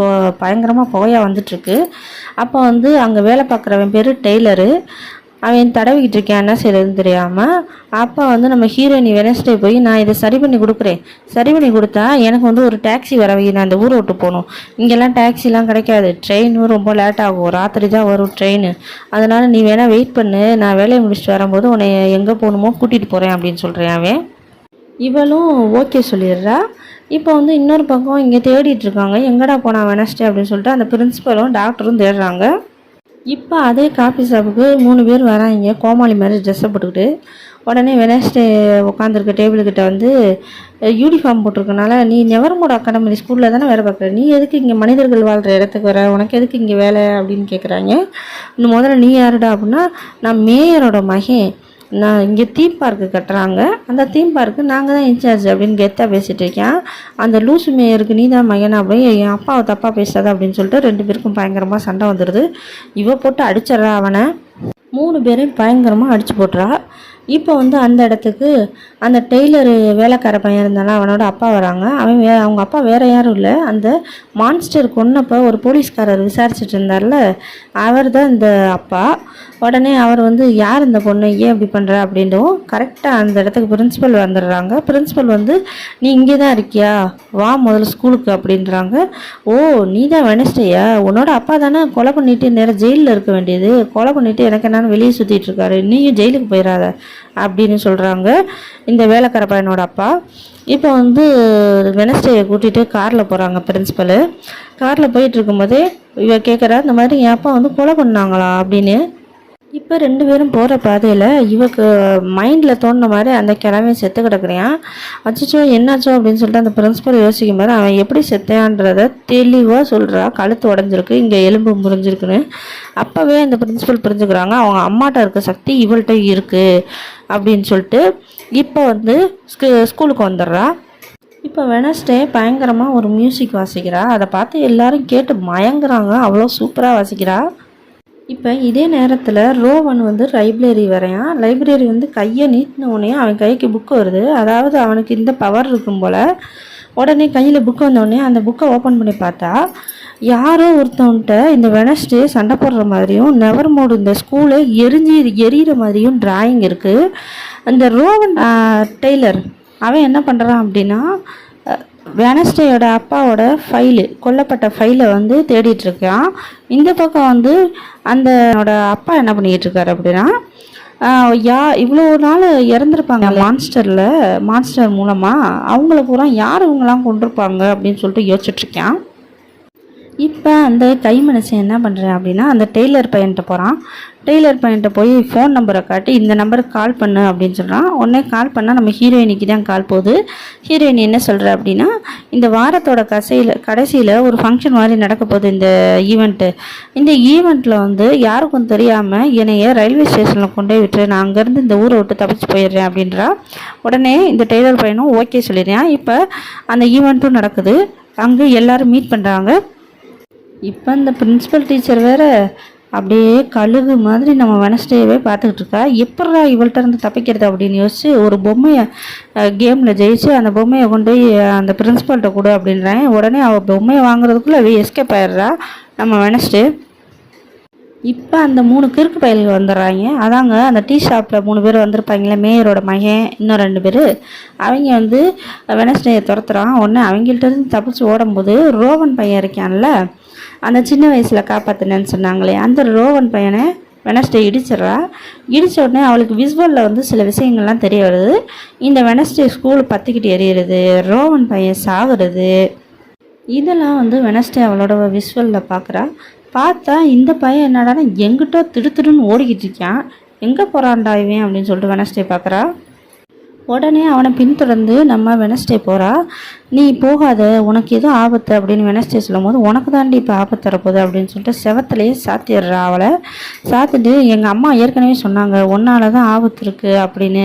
பயங்கரமாக புகையாக வந்துட்டுருக்கு. அப்போ வந்து அங்கே வேலை பார்க்குறவன் பேர் டெய்லரு. அவன் தடவிக்கிட்டு இருக்கான், என்ன செய்யறதுன்னு தெரியாமல். அப்போ வந்து நம்ம ஹீரோயினி வெனஸ்டே போய் நான் இதை சரி பண்ணி கொடுக்குறேன், சரி பண்ணி கொடுத்தா எனக்கு வந்து ஒரு டாக்ஸி வரவை, நான் இந்த ஊரை விட்டு போகணும், இங்கெல்லாம் டாக்ஸிலாம் கிடைக்காது, ட்ரெயினும் ரொம்ப லேட் ஆகும், ராத்திரி தான் வரும் ட்ரெயின், அதனால் நீ வேணால் வெயிட் பண்ணு, நான் வேலையை முடிச்சுட்டு வரும்போது உன்னை எங்கே போகணுமோ கூட்டிகிட்டு போகிறேன் அப்படின்னு சொல்கிறேன் அவன். இவளும் ஓகே சொல்லிடுறா. இப்போ வந்து இன்னொரு பக்கம் இங்கே தேடிட்டு இருக்காங்க, எங்கடா போனா வெனஸ்டே அப்படின்னு சொல்லிட்டு அந்த பிரின்ஸிபலும் டாக்டரும் தேடுறாங்க. இப்போ அதே காஃபி ஷாப்புக்கு 3 பேர் வராங்க, கோமாளி மாதிரி ட்ரெஸ்ஸை போட்டுக்கிட்டு. உடனே வெனஸ்டே உட்காந்துருக்க டேபிள்கிட்ட வந்து யூனிஃபார்ம் போட்டிருக்கனால, நீ நெவர்மோட அகாடமி ஸ்கூலில் தானே வேலை பார்க்குற, நீ எதுக்கு இங்கே மனிதர்கள் வாழ்கிற இடத்துக்கு வர, உனக்கு எதுக்கு இங்கே வேலை அப்படின்னு கேட்குறாங்க. இன்னும் முதல்ல நீ யாருடா அப்படின்னா, நான் மேயரோட மகன், நான் இங்கே தீம் பார்க்கு கட்டுறாங்க, அந்த தீம் பார்க்கு நாங்கள் தான் இன்சார்ஜ் அப்படின்னு கெத்தாக பேசிகிட்டு இருக்கேன். அந்த லூசு மேயருக்கு நீ தான் மகனா அப்படின்னு என் அப்பாவை தப்பாக பேசாத அப்படின்னு சொல்லிட்டு 2 பேருக்கும் பயங்கரமாக சண்டை வந்துடுது. இவ போட்டு அடிச்சிட்றா அவனை. 3 பேரையும் பயங்கரமாக அடித்து போட்டுறா. இப்போ வந்து அந்த இடத்துக்கு அந்த டெய்லரு வேலைக்கார பையன் இருந்தாலும் அவனோட அப்பா வராங்க. அவங்க அப்பா வேறு யாரும் இல்லை, அந்த மான்ஸ்டர் கொன்னப்போ ஒரு போலீஸ்காரர் விசாரிச்சுட்டு இருந்தார்ல, அவர் தான் இந்த அப்பா. உடனே அவர் வந்து யார் இந்த பொண்ணு, ஏன் இப்படி பண்ணுற அப்படின்னும் கரெக்டாக அந்த இடத்துக்கு பிரின்ஸிபல் வந்துடுறாங்க. பிரின்ஸிபல் வந்து நீ இங்கே தான் இருக்கியா, வா முதல்ல ஸ்கூலுக்கு அப்படின்றாங்க. ஓ நீ தான் வெனஸ்டேயா, உன்னோட அப்பா தானே கொலை பண்ணிட்டு நேரம் ஜெயிலில் இருக்க வேண்டியது, கொலை பண்ணிவிட்டு எனக்கு என்னன்னு வெளியே சுற்றிட்டு இருக்காரு, நீயும் ஜெயிலுக்கு போயிடாத அப்படின்னு சொல்கிறாங்க இந்த வேலைக்கார பையனோட அப்பா. இப்போ வந்து வெனஸ்டேயை கூட்டிகிட்டு காரில் போகிறாங்க பிரின்ஸிபலு. காரில் போயிட்டு இருக்கும்போதே இவ கேட்குறா, இந்த மாதிரி என் அப்பா வந்து கொலை பண்ணாங்களா அப்படின்னு. இப்போ 2 பேரும் போகிற பாதையில் இவக்கு மைண்டில் தோணுன மாதிரி அந்த கிழமையை செத்து கிடக்குறான். அச்சோ என்னாச்சோ அப்படின்னு சொல்லிட்டு அந்த பிரின்ஸிபல் யோசிக்கும் போது அவன் எப்படி செத்தான்றதை தெளிவாக சொல்கிறா. கழுத்து உடஞ்சிருக்கு, இங்கே எலும்பு முறிஞ்சிருக்குன்னு. அப்போவே அந்த பிரின்ஸிபல் புரிஞ்சுக்கிறாங்க அவங்க அம்மாட்ட இருக்க சக்தி இவள்கிட்ட இருக்குது அப்படின்னு சொல்லிட்டு. இப்போ வந்து ஸ்கூலுக்கு வந்துடுறா. இப்போ வெனஸ்டே பயங்கரமாக ஒரு மியூசிக் வாசிக்கிறா. அதை பார்த்து எல்லாரும் கேட்டு மயங்குறாங்க, அவ்வளோ சூப்பராக வாசிக்கிறா. இப்போ இதே நேரத்தில் ரோவன் வந்து லைப்ரரி வரையான். லைப்ரரி வந்து கையை நீட்டினவுடனே அவன் கைக்கு புக்கு வருது. அதாவது அவனுக்கு இந்த பவர் இருக்கும் போல். உடனே கையில் புக்கு வந்தோடனே அந்த புக்கை ஓப்பன் பண்ணி பார்த்தா யாரோ ஒருத்தவன்கிட்ட இந்த வெனஸ்டே சண்டை போடுற மாதிரியும் நெவர்மோடு இந்த ஸ்கூலை எரியிற மாதிரியும் டிராயிங் இருக்குது. அந்த ரோவன் டெய்லர் அவன் என்ன பண்ணுறான் அப்படின்னா, வெனஸ்டேயோட அப்பாவோட ஃபைலு, கொல்லப்பட்ட ஃபைலை வந்து தேடிட்டுருக்கான். இந்த பக்கம் வந்து அந்தோட அப்பா என்ன பண்ணிக்கிட்டு இருக்காரு அப்படின்னா, இவ்வளோ நாள் இறந்துருப்பாங்க மான்ஸ்டர் மூலமாக, அவங்கள பூரா யார் இவங்களாம் கொண்டிருப்பாங்க அப்படின்னு சொல்லிட்டு யோசிச்சுட்ருக்கான். இப்போ அந்த கை மனுஷன் என்ன பண்ணுறேன் அப்படின்னா, அந்த டெய்லர் பையன்கிட்ட போகிறான். டெய்லர் பையன்கிட்ட போய் ஃபோன் நம்பரை காட்டி இந்த நம்பருக்கு கால் பண்ணு அப்படின்னு சொல்கிறான். உடனே கால் பண்ணால் நம்ம ஹீரோயினிக்கு தான் கால் போகுது. ஹீரோயின் என்ன சொல்கிற அப்படின்னா, இந்த வாரத்தோட கடைசியில் ஒரு ஃபங்க்ஷன் மாதிரி நடக்க போகுது இந்த ஈவெண்ட்டு. இந்த ஈவெண்ட்டில் வந்து யாருக்கும் தெரியாமல் என்னைய ரயில்வே ஸ்டேஷனில் கொண்டு போய் விட்டுரு, நான் அங்கேருந்து இந்த ஊரை விட்டு தப்பிச்சு போயிடுறேன் அப்படின்றா. உடனே இந்த டெய்லர் பையனும் ஓகே சொல்லிடுறான். இப்போ அந்த ஈவெண்ட்டும் நடக்குது. அங்கே எல்லோரும் மீட் பண்ணுறாங்க. இப்போ இந்த பிரின்சிபல் டீச்சர் வேறு அப்படியே கழுகு மாதிரி நம்ம வெனஸ்டேவே பார்த்துக்கிட்டு இருக்கா. எப்படா இவள்கிட்ட இருந்து தப்பிக்கிறது அப்படின்னு யோசிச்சு ஒரு பொம்மையை கேமில் ஜெயிச்சு அந்த பொம்மையை கொண்டு போய் அந்த பிரின்சிபல்கிட்ட கொடு அப்படின்றேன். உடனே அவள் பொம்மையை வாங்குறதுக்குள்ளே எஸ்கேப் ஆயிடுறா நம்ம வெனஸ்டே. இப்போ அந்த 3 கிறுக்கு பயல்கள் வந்துடுறாங்க. அதாங்க அந்த டீ ஷாப்பில் 3 பேர் வந்திருப்பாங்களே, மேயரோட மகன் இன்னும் 2 பேர். அவங்க வந்து வெனஸ்டேயை துரத்துறான். உடனே அவங்கள்ட்ட இருந்து தப்பிச்சு ஓடும்போது ரோவன் பையன் இருக்கான்ல, அந்த சின்ன வயசில் காப்பாற்றினேன்னு சொன்னாங்களே, அந்த ரோவன் பையனை வெனஸ்டே இடிச்சிட்றா. இடித்த உடனே அவளுக்கு விஸ்வலில் வந்து சில விஷயங்கள்லாம் தெரிய வருது. இந்த வெனஸ்டே ஸ்கூல் பற்றிக்கிட்டு எறிகிறது, ரோவன் பையன் சாகுறது, இதெல்லாம் வந்து வெனஸ்டே அவளோட விஸ்வலில் பார்க்குறா. பார்த்தா இந்த பையன் என்னடானா எங்கிட்ட திடுன்னு ஓடிக்கிட்டு இருக்கான். எங்கே போகிறான்டா இவன் அப்படின்னு சொல்லிட்டு வெனஸ்டே பார்க்குறா. உடனே அவனை பின்தொடர்ந்து நம்ம வெனஸ்டே போகிறா. நீ போகாத, உனக்கு எதுவும் ஆபத்து அப்படின்னு வெனஸ்டே சொல்லும் போது, உனக்கு தாண்டி இப்போ ஆபத்து தரப்போகுது அப்படின்னு சொல்லிட்டு செவத்துலேயே சாத்திடுறா அவளை. சாத்திட்டு, எங்கள் அம்மா ஏற்கனவே சொன்னாங்க உன்னால தான் ஆபத்து இருக்குது அப்படின்னு,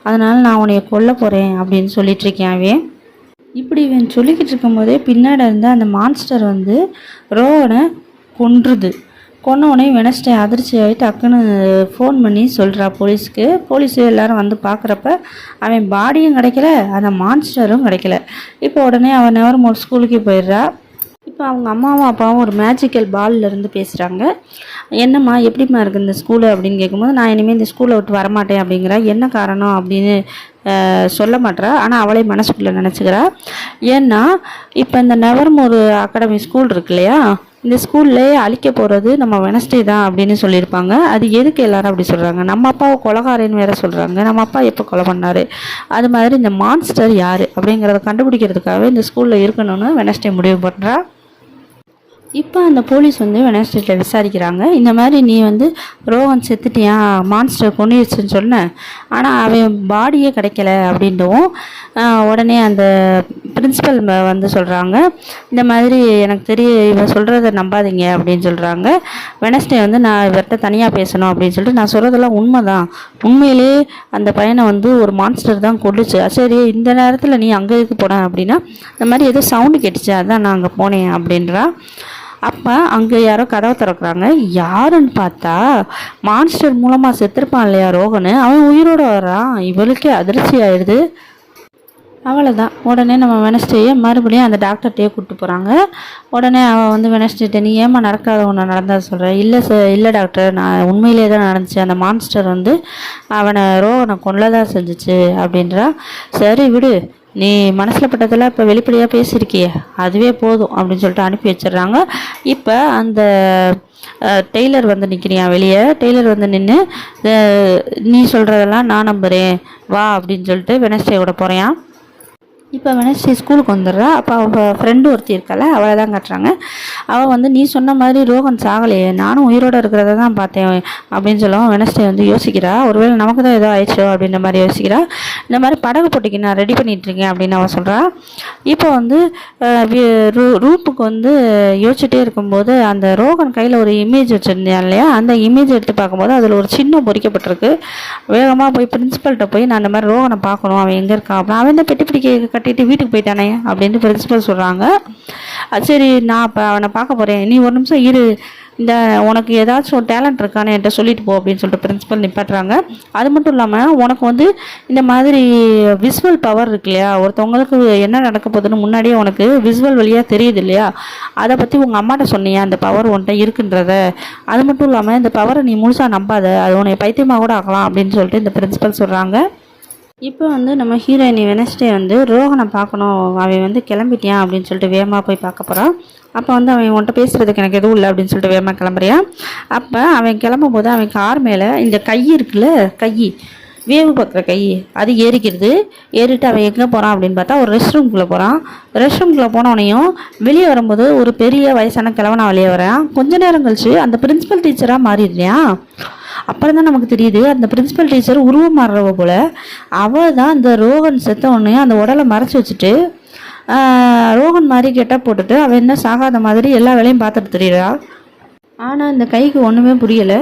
அதனால் நான் உன்னைய கொல்ல போகிறேன் அப்படின்னு சொல்லிட்டு இருக்கேன் அவன். இப்படி இவன் சொல்லிக்கிட்டு இருக்கும்போதே பின்னாடி இருந்த அந்த மான்ஸ்டர் வந்து ரோவனை கொன்றுது. கொன்னோடனே வெனஸ்டே அதிர்ச்சி ஆகிட்டு டக்குன்னு ஃபோன் பண்ணி சொல்கிறா போலீஸ்க்கு. போலீஸு எல்லோரும் வந்து பார்க்குறப்ப அவன் பாடியும் கிடைக்கல, அந்த மான்ஸ்டரும் கிடைக்கல. இப்போ உடனே அவன் நெவர் ஸ்கூலுக்கு போயிடுறா. இப்போ அவங்க அம்மாவும் அப்பாவும் ஒரு மேஜிக்கல் பால்லேருந்து பேசுகிறாங்க. என்னம்மா எப்படிம்மா இருக்குது இந்த ஸ்கூலு அப்படின்னு கேட்கும்போது, நான் இனிமேல் இந்த ஸ்கூலை விட்டு வரமாட்டேன் அப்படிங்கிறா. என்ன காரணம் அப்படின்னு சொல்ல மாட்டேறா. ஆனால் அவளே மனசுக்குள்ளே நினச்சிக்கிறா. ஏன்னா இப்போ இந்த நெவர்மோர் அகாடமி ஸ்கூல் இருக்கு இல்லையா, இந்த ஸ்கூல்லே அழிக்க போகிறது நம்ம வெனஸ்டே தான் அப்படின்னு சொல்லியிருப்பாங்க. அது எதுக்கு எல்லாரும் அப்படி சொல்கிறாங்க, நம்ம அப்பாவை கொலைகாரன்னு வேறு சொல்கிறாங்க. நம்ம அப்பா எப்போ கொலை பண்ணார், அது மாதிரி இந்த மான்ஸ்டர் யார் அப்படிங்கிறத கண்டுபிடிக்கிறதுக்காகவே இந்த ஸ்கூலில் இருக்கணும்னு வெனஸ்டே முடிவு பண்ணுறா. இப்போ அந்த போலீஸ் வந்து வெனஸ்டேட்ட விசாரிக்கிறாங்க. இந்த மாதிரி நீ வந்து ரோவன் செத்துட்டியா, மான்ஸ்டர் கொன்னிடுச்சுன்னு சொன்னேன், ஆனால் அவன் பாடியே கிடைக்கல அப்படின்றவும் உடனே அந்த பிரின்சிபல் வந்து சொல்கிறாங்க, இந்த மாதிரி எனக்கு இவன் சொல்கிறத நம்பாதீங்க அப்படின்னு சொல்கிறாங்க. வெனஸ்டே வந்து நான் இவர்கிட்ட தனியாக பேசணும் அப்படின்னு சொல்லிட்டு, நான் சொல்கிறதெல்லாம் உண்மை தான், உண்மையிலே அந்த பையனை வந்து ஒரு மான்ஸ்டர் தான் கொல்லுச்சு. சரி இந்த நேரத்தில் நீ அங்கே இதுக்கு போன அப்படின்னா, இந்த மாதிரி ஏதோ சவுண்டு கேட்டுச்சு, அதான் நான் அங்கே போனேன் அப்படின்றா. அப்போ அங்கே யாரோ கதவை திறக்கிறாங்க. யாருன்னு பார்த்தா மான்ஸ்டர் மூலமாக செத்துருப்பான் இல்லையா ரோகனு, அவன் உயிரோடு வரான். இவளுக்கே அதிர்ச்சி ஆயிடுது. அவ்வளோதான். உடனே நம்ம வெனஸ்டேயை மறுபடியும் அந்த டாக்டர்கிட்டே கூப்பிட்டு போகிறாங்க. உடனே அவள் வந்து வெனஸ்டேட்ட, நீ ஏமா நடக்காத ஒன்று நடந்தா சொல்கிறேன். இல்லை டாக்டர், நான் உண்மையிலே தான் நடந்துச்சு, அந்த மான்ஸ்டர் வந்து அவனை ரோகனை கொல்லதான் செஞ்சிச்சு அப்படின்றா. சரி விடு, நீ மனசில் பட்டதெல்லாம் இப்போ வெளிப்படையாக பேசியிருக்கியே, அதுவே போதும் அப்படின்னு சொல்லிட்டு அனுப்பி வச்சிடுறாங்க. இப்போ அந்த டெய்லர் வந்து நிற்கிறியான் வெளியே. டெய்லர் வந்து நின்று, நீ சொல்கிறதெல்லாம் நான் நம்புகிறேன் வா அப்படின்னு சொல்லிட்டு வெனஸ்டேயோட போகிறேன். இப்போ வெனஸ்டே ஸ்கூலுக்கு வந்துடுறா. அப்போ அவள் ஃப்ரெண்டு ஒருத்தி இருக்கால, அவளை தான் காட்டுறாங்க. அவள் வந்து நீ சொன்ன மாதிரி ரோகன் சாகலையே, நானும் உயிரோடு இருக்கிறத தான் பார்த்தேன் அப்படின்னு சொல்லுவோம். வெனஸ்டே வந்து யோசிக்கிறா, ஒருவேளை நமக்கு தான் ஏதோ ஆயிடுச்சோ அப்படின்ற மாதிரி யோசிக்கிறா. இந்த மாதிரி படகு போட்டிக்கு நான் ரெடி பண்ணிகிட்ருக்கேன் அப்படின்னு அவள் சொல்கிறா. இப்போ வந்து ரூப்புக்கு வந்து யோசிச்சுட்டே இருக்கும்போது அந்த ரோகன் கையில் ஒரு இமேஜ் வச்சுருந்தேன் இல்லையா, அந்த இமேஜ் எடுத்து பார்க்கும்போது அதில் ஒரு சின்னம் பொறிக்கப்பட்டிருக்கு. வேகமாக போய் பிரின்சிபல்கிட்ட போய் நான் இந்த மாதிரி ரோகனை பார்க்கணும், அவன் எங்கே இருக்கான் அப்படின்னு. அவன் இந்த பெட்டி பிடிக்க கட்டிட்டு வீட்டுக்கு போயிட்டானே அப்படின்னு பிரின்சிபல் சொல்கிறாங்க. சரி நான் இப்போ அவனை பார்க்க போகிறேன், நீ ஒரு நிமிஷம் இரு, இந்த உனக்கு ஏதாச்சும் ஒரு டேலண்ட் இருக்கானே என்கிட்ட சொல்லிட்டு போ அப்படின்னு சொல்லிட்டு பிரின்சிபல் நிப்பாட்டுறாங்க. அது மட்டும் இல்லாமல் உனக்கு வந்து இந்த மாதிரி விசுவல் பவர் இருக்கு இல்லையா, ஒருத்தவங்களுக்கு என்ன நடக்க போகுதுன்னு முன்னாடியே உனக்கு விசுவல் வழியாக தெரியுது இல்லையா, அதை பற்றி உங்கள் அம்மாட்ட சொன்னியா அந்த பவர் உன்கிட்ட இருக்குன்றத. அது மட்டும் இல்லாமல் இந்த பவரை நீ முழுசாக நம்பாத, அது உன்னை பைத்தியமாக கூட ஆகலாம் அப்படின்னு சொல்லிட்டு இந்த பிரின்சிபல் சொல்கிறாங்க. இப்போ வந்து நம்ம ஹீரோயினி வெனஸ்டே வந்து ரோகனை பார்க்கணும், அவன் வந்து கிளம்பிட்டியான் அப்படின்னு சொல்லிட்டு வேகமாக போய் பார்க்க போகிறான். அப்போ வந்து அவன் உன்ட்ட பேசுகிறதுக்கு எனக்கு எதுவும் இல்லை அப்படின்னு சொல்லிட்டு வேகமாக கிளம்புறியான். அப்போ அவன் கிளம்பும் போது அவன் கார் மேலே இந்த கை இருக்குல்ல, வேவு பார்க்குற கை அது ஏறிட்டு அவன் எங்கே போகிறான் அப்படின்னு பார்த்தா ஒரு ரெஸ்ட் ரூம்குள்ளே போகிறான். ரெஸ்ட் ரூம்குள்ளே போனவனையும் வெளியே வரும்போது ஒரு பெரிய வயசான கிழவனா வெளியே வரான். கொஞ்ச நேரம் கழிச்சு அந்த பிரின்சிபல் டீச்சராக மாறிடுறியான். அப்புறம் தான் நமக்கு தெரியுது அந்த பிரின்சிபல் டீச்சர் உருவம் மாறுறவ போல். அவள் தான் அந்த ரோகன் செத்த உடனே அந்த உடலை மறைச்சி வச்சுட்டு ரோகன் மாதிரி கெட்டப் போட்டுட்டு அவள் என்ன சாகாத மாதிரி எல்லா வேலையும் பார்த்துட்டு தெரியுறா. ஆனால் இந்த கைக்கு ஒன்றுமே புரியலை.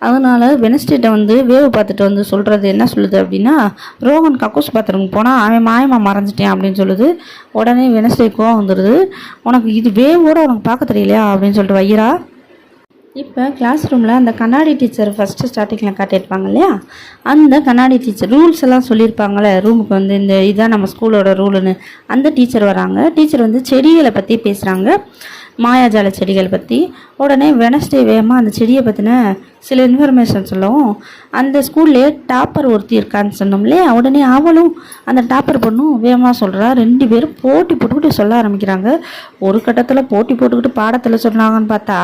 அதனால் வெனஸ்டேட்டை வந்து வேவு பார்த்துட்டு வந்து சொல்கிறது என்ன சொல்லுது அப்படின்னா, ரோகன் கக்கூஸ் பாத்ரூமுக்கு போனால் அவன் மாயமாக மறைஞ்சிட்டேன் அப்படின்னு சொல்லுது. உடனே வெனஸ்டே கோவம் வந்துடுது. உனக்கு இது வேவோடு உனக்கு பார்க்க தெரியலையா அப்படின்னு சொல்லிட்டு வைக்கிறா. இப்போ கிளாஸ் ரூமில் அந்த கண்ணாடி டீச்சர் ஃபஸ்ட்டு ஸ்டார்டிங்கில் காட்டியிருப்பாங்க இல்லையா, அந்த கண்ணாடி டீச்சர் ரூல்ஸ் எல்லாம் சொல்லியிருப்பாங்களே ரூமுக்கு வந்து இந்த இதுதான் நம்ம ஸ்கூலோட ரூலுன்னு. அந்த டீச்சர் வராங்க. டீச்சர் வந்து செடிகளை பற்றி பேசுகிறாங்க, மாயாஜால செடிகள் பற்றி. உடனே வெனஸ்டே வேகமாக அந்த செடியை பற்றின சில இன்ஃபர்மேஷன் சொல்லவும், அந்த ஸ்கூல்லே டாப்பர் ஒருத்தி இருக்கான்னு சொன்னோம்லே, உடனே அவளும் அந்த டாப்பர் பொண்ணும் வேகமாக சொல்கிறா. 2 பேரும் போட்டி போட்டுக்கிட்டு சொல்ல ஆரம்பிக்கிறாங்க. ஒரு கட்டத்தில் போட்டி போட்டுக்கிட்டு பாடத்தில் சொன்னாங்கன்னு பார்த்தா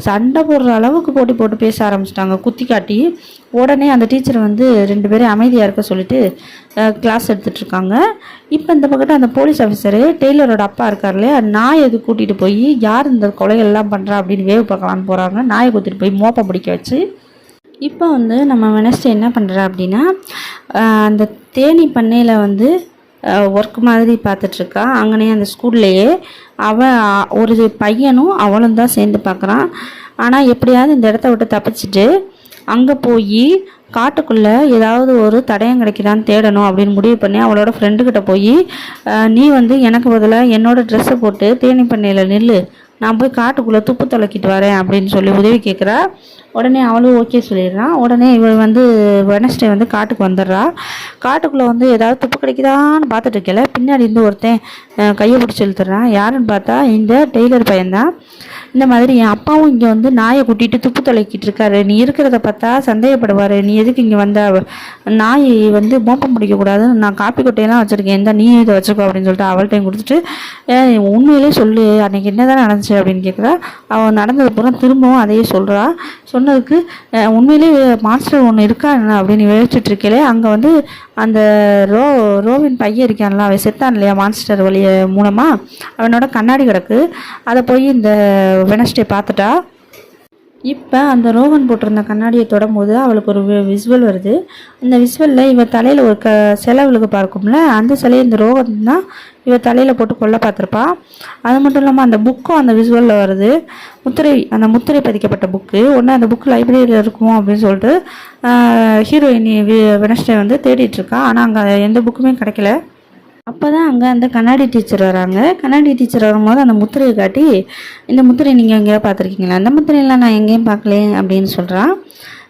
சண்டை போடுற அளவுக்கு போட்டி போட்டு பேச ஆரம்பிச்சிட்டாங்க, குத்தி காட்டி. உடனே அந்த டீச்சர் வந்து 2 பேரும் அமைதியாக இருக்க சொல்லிட்டு கிளாஸ் எடுத்துகிட்ருக்காங்க. இப்போ இந்த பக்கத்தில் அந்த போலீஸ் ஆஃபீஸரு டெய்லரோட அப்பா இருக்கார் இல்லையா, நாயை எது கூட்டிகிட்டு போய் யார் இந்த கொலைகள்லாம் பண்ணுறா அப்படின்னு வேவு பார்க்கலான்னு போகிறாங்க. நாயை கூட்டிகிட்டு போய் மோப்பம் பிடிக்க வச்சு. இப்போ வந்து நம்ம வெனஸ்டே என்ன பண்ணுறா அப்படின்னா, அந்த தேனி பண்ணையில் வந்து ஒர்க் மாதிரி பார்த்துட்ருக்கா. அங்கனே அந்த ஸ்கூல்லையே ஒரு பையனும் அவளும் தான் சேர்ந்து பார்க்குறான். ஆனால் எப்படியாவது இந்த இடத்த விட்டு தப்பிச்சிட்டு அங்கே போய் காட்டுக்குள்ளே ஏதாவது ஒரு தடயம் கிடைக்குதான்னு தேடணும் அப்படின்னு முடிவு பண்ணி அவளோட ஃப்ரெண்டுக்கிட்ட போய், நீ வந்து எனக்கு பதிலாக என்னோடய ட்ரெஸ்ஸை போட்டு தேனி பண்ணையில் நில்லு, நான் போய் காட்டுக்குள்ளே துப்பு துளக்கிட்டு வரேன் அப்படின்னு சொல்லி உதவி கேட்குறா. உடனே அவளும் ஓகே சொல்லிடுறான். உடனே இவள் வந்து வெனஸ்டே வந்து காட்டுக்கு வந்துடுறா. காட்டுக்குள்ளே வந்து ஏதாவது துப்பு கிடைக்குதான்னு பார்த்துட்டு இருக்கல, பின்னாடி இருந்து ஒருத்தன் கையை பிடிச்சி இழுத்துறான். யாருன்னு பார்த்தா இந்த டெய்லர் பையன்தான். இந்த மாதிரி என் அப்பாவும் இங்கே வந்து நாயை கூட்டிகிட்டு துப்பு துளைக்கிட்டு இருக்காரு, நீ இருக்கிறத பார்த்தா சந்தேகப்படுவார், நீ எதுக்கு இங்கே வந்த, நாய் வந்து மோப்பம் பிடிக்கக்கூடாதுன்னு நான் காப்பி கொட்டையெல்லாம் வச்சுருக்கேன், இந்த நீ இதை வச்சுக்கோ அப்படின்னு சொல்லிட்டு அவள்கிட்டையும் கொடுத்துட்டு, உண்மையிலே சொல்லு அன்றைக்கி என்ன தான் நடந்துச்சு அப்படின்னு கேட்குறா. அவள் நடந்தது பூரா திரும்பவும் அதையே சொல்கிறா. சொன்னதுக்கு உண்மையிலே மாஸ்டர் ஒன்று இருக்கா என்ன அப்படின்னு யோசிச்சுட்டு இருக்கலே, அங்கே வந்து அந்த ரோவின் பையன் இருக்கான்ல, அவன் செத்தான் இல்லையா மான்ஸ்டர் வழிய மூலமாக, அவனோட கண்ணாடி கிடக்கு. அதை போய் இந்த வெனஸ்டே பார்த்துட்டா. இப்போ அந்த ரோகன் போட்டிருந்த கண்ணாடியை தொடும்போது அவளுக்கு ஒரு விசுவல் வருது. அந்த விசுவலில் இவள் தலையில் ஒரு சிலை விழுக பார்க்கும்ல, அந்த சிலையை இந்த ரோகன் தான் இவள் தலையில் போட்டு கொல்ல பார்த்துருப்பா. அது மட்டும் இல்லாமல் அந்த புக்கும் அந்த விசுவலில் வருது, அந்த முத்திரை பதிக்கப்பட்ட புக்கு. ஒன்று அந்த புக்கு லைப்ரரியில் இருக்கும் அப்படின்னு சொல்லிட்டு ஹீரோயினி வெனஸ்டே வந்து தேடிட்டுருக்கா. ஆனால் அங்கே எந்த புக்குமே கிடைக்கல. அப்போ தான் அங்கே அந்த கண்ணாடி டீச்சர் வராங்க. கண்ணாடி டீச்சர் வரும்போது அந்த முத்திரையை காட்டி, இந்த முத்திரை நீங்கள் எங்கேயா பார்த்துருக்கீங்களா, அந்த முத்திரையெல்லாம் நான் எங்கேயும் பார்க்கல அப்படின்னு சொல்கிறான்.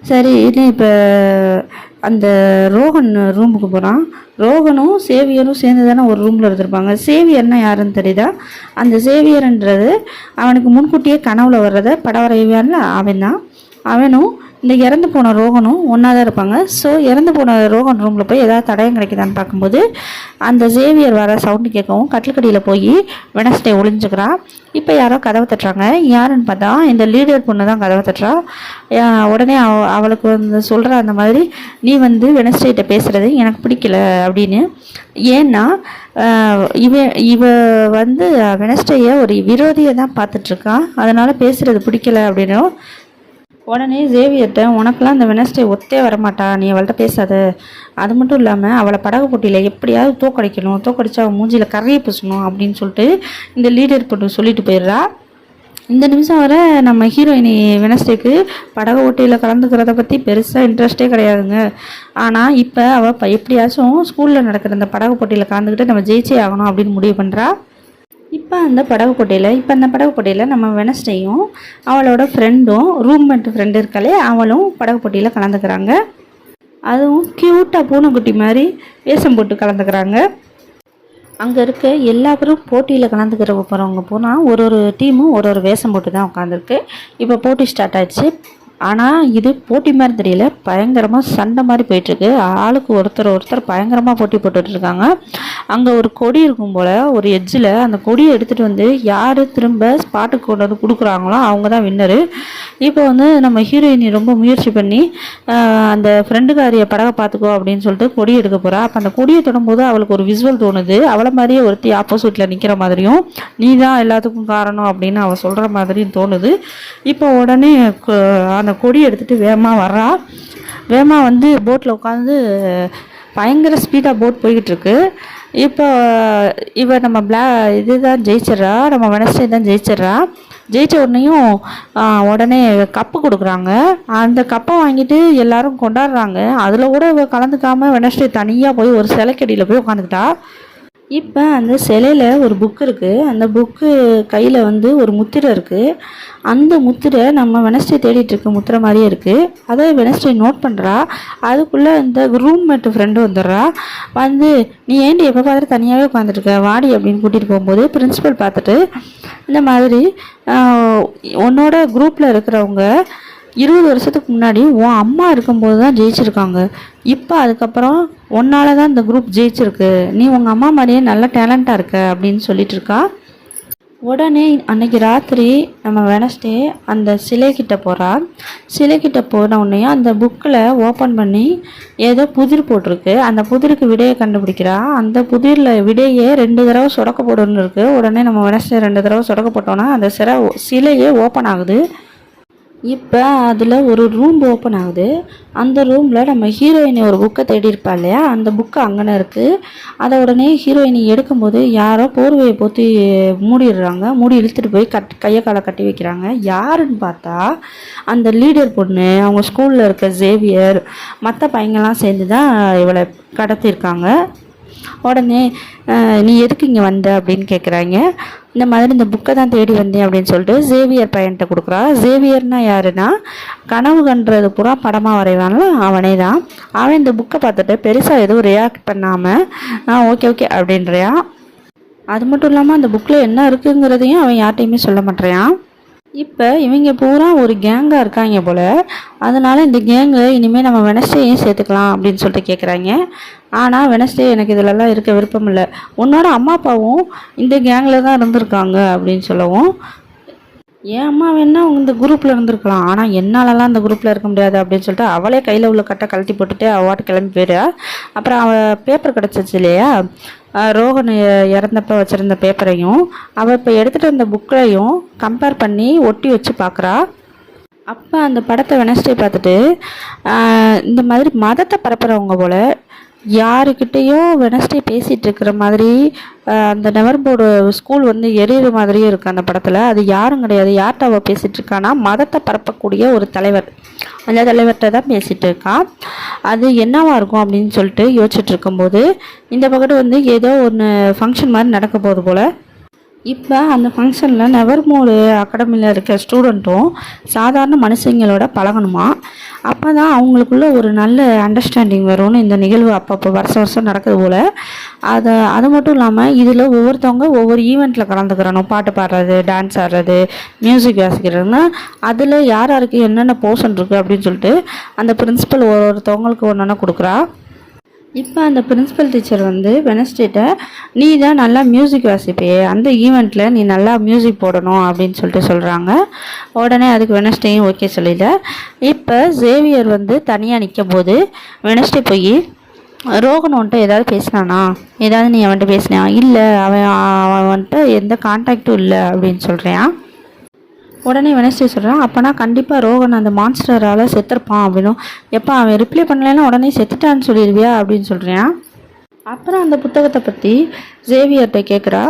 சரி, இது இப்போ அந்த ரோகன் ரூமுக்கு போகிறான். ரோகனும் சேவியரும் சேர்ந்து தானே ஒரு ரூமில் இருந்திருப்பாங்க. சேவியர்னா யாருன்னு தெரியுதா? அந்த சேவியர்ன்றது அவனுக்கு முன்கூட்டியே கனவுல வர்றதை படம் வரைவான்ல, அவன் தான். அவனும் இந்த இறந்து போன ரோகனும் ஒன்றா தான் இருப்பாங்க. ஸோ இறந்து போன ரோகன் ரூமில் போய் ஏதாவது தடயம் கிடைக்குதான்னு பார்க்கும்போது அந்த சேவியர் வர சவுண்டு கேட்கவும் கட்டிலுக்கடியில் போய் வெனஸ்டே ஒளிஞ்சுக்கிறா. இப்போ யாரோ கதவை தட்டுறாங்க. யாருன்னு பார்த்தா இந்த லீடர் பொண்ணு தான் கதவை தட்டுறா. உடனே அவளுக்கு வந்து சொல்கிற அந்த மாதிரி, நீ வந்து வெனஸ்டேட்ட பேசுகிறது எனக்கு பிடிக்கல அப்படின்னு. ஏன்னா இவ வந்து வெனஸ்டேயை ஒரு விரோதியை தான் பார்த்துட்ருக்கான், அதனால் பேசுகிறது பிடிக்கல அப்படின்னும். உடனே சேவியர்கிட்ட, உனக்கெல்லாம் இந்த வெனஸ்டே ஒத்தே வரமாட்டா, நீ அவள்கிட்ட பேசாத, அது மட்டும் இல்லாமல் அவளை படகு போட்டியில் எப்படியாவது தோக்கடிக்கணும், தோக்கடிச்சு அவள் மூஞ்சியில் கரையை பூசணும் அப்படின்னு சொல்லிட்டு இந்த லீடர் பொண்ணு சொல்லிட்டு போயிடுறா. இந்த நிமிஷம் வர நம்ம ஹீரோயினி வெனஸ்டேக்கு படகு போட்டியில் கலந்துக்கிறத பற்றி பெருசாக இன்ட்ரெஸ்டே கிடையாதுங்க. ஆனால் இப்போ அவள் எப்படியாச்சும் ஸ்கூலில் நடக்கிற அந்த படகு போட்டியில் கலந்துக்கிட்டு நம்ம ஜெயிச்சே ஆகணும் அப்படின்னு முடிவு பண்ணுறா. இப்போ அந்த படகு போட்டியில் நம்ம வெனஸ்டேயும் அவளோட ஃப்ரெண்டும் ரூம்மேட் ஃப்ரெண்டு இருக்காளே அவளும் படகு போட்டியில் கலந்துக்கிறாங்க. அதுவும் க்யூட்டாக பூனைக்குட்டி மாதிரி வேஷம் போட்டு கலந்துக்கிறாங்க. அங்கே இருக்க எல்லாரும் போட்டியில் கலந்துக்கிற போகிறவங்க போனால் ஒரு டீமும் ஒரு வேஷம் போட்டு தான் உட்காந்துருக்கு. இப்போ போட்டி ஸ்டார்ட் ஆயிடுச்சு. ஆனால் இது போட்டி மாதிரி தெரியல, பயங்கரமாக சண்டை மாதிரி போயிட்டுருக்கு. ஆளுக்கு ஒருத்தர் பயங்கரமாக போட்டி போட்டுட்ருக்காங்க. அங்கே ஒரு கொடி இருக்கும் போல் ஒரு எட்ஜில், அந்த கொடியை எடுத்துகிட்டு வந்து யார் திரும்ப ஸ்பாட்டுக்கு கொண்டு வந்து கொடுக்குறாங்களோ அவங்க தான் வின்னரு. இப்போ வந்து நம்ம ஹீரோயினி ரொம்ப முயற்சி பண்ணி அந்த ஃப்ரெண்டுக்காரியை படகை பார்த்துக்கோ அப்படின்னு சொல்லிட்டு கொடி எடுக்க போகிறா. அப்போ அந்த கொடியை தொடும்போது அவளுக்கு ஒரு விசுவல் தோணுது, அவளை மாதிரியே ஒருத்தி ஆப்போசிட்டில் நிற்கிற மாதிரியும், நீ தான் எல்லாத்துக்கும் காரணம் அப்படின்னு அவள் சொல்கிற மாதிரியும் தோணுது. இப்போ உடனே அந்த அந்த கொடி எடுத்துகிட்டு வேகமாக வர்றா. வேகமாக வந்து போட்டில் உட்காந்து பயங்கர ஸ்பீடாக போட் போய்கிட்டு இருக்கு. இப்போ இவ நம்ம இதுதான் ஜெயிச்சிட்றா, நம்ம வெனஸ்டே தான் ஜெயிச்சிட்றா. ஜெயிச்ச உடனேயும் உடனே கப்பு கொடுக்குறாங்க. அந்த கப்பை வாங்கிட்டு எல்லாரும் கொண்டாடுறாங்க. அதில் கூட இவ கலந்துக்காமல் வெனஸ்டே தனியாக போய் ஒரு சிலைக்கடியில் போய் உட்காந்துக்கிட்டா. இப்போ அந்த சிலையில் ஒரு புக்கு இருக்குது. அந்த புக்கு கையில் வந்து ஒரு முத்திரை இருக்குது. அந்த முத்திரை நம்ம வெனஸ்டே தேடிட்டு இருக்க முத்திரை மாதிரியே இருக்குது. அதை வெனஸ்டே நோட் பண்ணுறா. அதுக்குள்ளே இந்த ரூம்மேட்டு ஃப்ரெண்டு வந்துடுறா. வந்து நீ ஏண்டி எப்போ பார்த்துட்டு தனியாகவே உட்காந்துருக்க, வாடி அப்படின்னு கூட்டிகிட்டு போகும்போது பிரின்சிபல் பார்த்துட்டு இந்த மாதிரி உன்னோட குரூப்பில் இருக்கிறவங்க 20 வருஷத்துக்கு முன்னாடி உன் அம்மா இருக்கும்போது தான் ஜெயிச்சிருக்காங்க. இப்போ அதுக்கப்புறம் உன்னால தான் இந்த குரூப் ஜெயிச்சிருக்கு. நீ உங்கள் அம்மா மாதிரியே நல்ல டேலண்ட்டாக இருக்க அப்படின்னு சொல்லிட்டு இருக்கா. உடனே அன்னைக்கு ராத்திரி நம்ம வெனஸ்டே அந்த சிலைக்கிட்ட போகிறா. சிலைக்கிட்ட போன உடனே அந்த புக்கில் ஓப்பன் பண்ணி ஏதோ புதிர் போட்டிருக்கு. அந்த புதிருக்கு விடையை கண்டுபிடிக்கிறா. அந்த புதிரில் விடையே 2 தடவை சொடக்க போடணும்னு இருக்குது. உடனே நம்ம வெனஸ்டே 2 தடவை சொடக்க போட்டோன்னா அந்த சிலையே ஓப்பன் ஆகுது. இப்போ அதில் ஒரு ரூம் ஓப்பன் ஆகுது. அந்த ரூமில் நம்ம ஹீரோயினி ஒரு புக்கை தேடி இருப்பா இல்லையா, அந்த புக்கு அங்கன இருக்குது. அதை உடனே ஹீரோயினி எடுக்கும்போது யாரோ போர்வையை போற்றி மூடிடுறாங்க. மூடி இழுத்துட்டு போய் கையை காலை கட்டி வைக்கிறாங்க. யாருன்னு பார்த்தா அந்த லீடர் பொண்ணு, அவங்க ஸ்கூலில் இருக்க ஜேவியர், மற்ற பையங்கள்லாம் சேர்ந்து தான் இவளை கடத்தியிருக்காங்க. உடனே நீ எதுக்கு இங்கே வந்த அப்படின்னு கேட்குறாங்க. இந்த மாதிரி இந்த புக்கை தான் தேடி வந்தேன் அப்படின்னு சொல்லிட்டு ஜேவியர் பையன்கிட்ட கொடுக்குறா. ஜேவியர்னா யாருன்னா கனவு கண்டுறது பூரா படமாக வரைவான்ல, அவனே தான். அவன் இந்த புக்கை பார்த்துட்டு பெருசாக எதுவும் ரியாக்ட் பண்ணாமல் ஓகே ஓகே அப்படின்றியா. அது மட்டும் இல்லாமல் அந்த புக்கில் என்ன இருக்குங்கிறதையும் அவன் யார்ட்டையுமே சொல்ல மாட்டேறான். இப்போ இவங்க பூரா ஒரு கேங்காக இருக்காங்க போல். அதனால் இந்த கேங்கு இனிமேல் நம்ம வெனஸ்டேயும் சேர்த்துக்கலாம் அப்படின்னு சொல்லிட்டு கேட்குறாங்க. ஆனால் வெனஸ்டே எனக்கு இதிலெல்லாம் இருக்க விருப்பம் இல்லை, உன்னோட அம்மா அப்பாவும் இந்த கேங்கில் தான் இருந்திருக்காங்க அப்படின்னு சொல்லவும், என் அம்மா வேணா இந்த குரூப்பில் இருந்திருக்கலாம், ஆனால் என்னாலலாம் அந்த குரூப்பில் இருக்க முடியாது அப்படின்னு சொல்லிட்டு அவளே கையில் உள்ள கட்டை கழட்டி போட்டுட்டு அவாட்டு கிளம்பி போயிடுறா. அப்புறம் அவள் பேப்பர் கிடச்சிச்சு இல்லையா, ரோகன் இறந்தப்போ வச்சுருந்த பேப்பரையும் அவள் இப்போ எடுத்துகிட்டு வந்த புக்கையும் கம்பேர் பண்ணி ஒட்டி வச்சு பார்க்குறா. அப்போ அந்த படத்தை வெனஸ்டே பார்த்துட்டு இந்த மாதிரி மதத்தை பரப்புகிறவங்க போல் யாருக்கிட்டேயோ வெனஸ்டே பேசிகிட்டு இருக்கிற மாதிரி அந்த நெவர்போர்டு ஸ்கூல் வந்து எரியிற மாதிரியே இருக்குது அந்த படத்தில். அது யாரும் கிடையாது. யார்கிட்ட அவள் பேசிகிட்டு இருக்கான்னா மதத்தை பரப்பக்கூடிய ஒரு தலைவர், அந்த தலைவர்கிட்ட தான் பேசிகிட்டு இருக்கான். அது என்னவா இருக்கும் அப்படின்னு சொல்லிட்டு யோசிச்சுட்டு இருக்கும்போது இந்த பக்கத்து வந்து ஏதோ ஒன்று ஃபங்க்ஷன் மாதிரி நடக்க போகுது போல். இப்போ அந்த ஃபங்க்ஷனில் நெவர்மோடு அகாடமியில் இருக்க ஸ்டூடெண்ட்டும் சாதாரண மனுஷங்களோட பழகணுமா. அப்போ தான் அவங்களுக்குள்ள ஒரு நல்ல அண்டர்ஸ்டாண்டிங் வரும்னு இந்த நிகழ்வு அப்பப்போ வருஷம் நடக்குது போல். அது மட்டும் இல்லாமல் இதில் ஒவ்வொருத்தவங்க ஒவ்வொரு ஈவெண்ட்டில் கலந்துக்கிறணும். பாட்டு பாடுறது, டான்ஸ் ஆடுறது, மியூசிக் வாசிக்கிறதுன்னு அதில் யார் யாருக்கு என்னென்ன போர்ஷன் இருக்குது அப்படின்னு சொல்லிட்டு அந்த பிரின்சிபல் ஒவ்வொருத்தவங்களுக்கு ஒன்று கொடுக்குறா. இப்போ அந்த பிரின்சிபல் டீச்சர் வந்து வெனஸ்டேட்ட நீ தான் நல்லா மியூசிக் வாசிப்பே, அந்த ஈவெண்ட்டில் நீ நல்லா மியூசிக் போடணும் அப்படின்னு சொல்லிட்டு சொல்கிறாங்க. உடனே அதுக்கு வெனஸ்டேயும் ஓகே சொல்லிட. இப்போ ஜேவியர் வந்து தனியாக நிற்கும் போது வெனஸ்டே போய் ரோகன் வந்துட்டு ஏதாவது பேசினானா, ஏதாவது நீ அவன்கிட்ட பேசினா, இல்லை அவன் வந்துட்டு எந்த கான்டாக்டும் இல்லை அப்படின்னு சொல்கிறான். உடனே வெனஸ்டே சொல்கிறான், அப்போனா கண்டிப்பாக ரோகன் அந்த மான்ஸ்டரால் செத்துருப்பான் அப்படின்னும். எப்போ அவன் ரிப்ளை பண்ணலைன்னா உடனே செத்துட்டான்னு சொல்லிடுவியா அப்படின்னு சொல்கிறான். அப்புறம் அந்த புத்தகத்தை பற்றி ஜேவியர்கிட்ட கேட்குறா.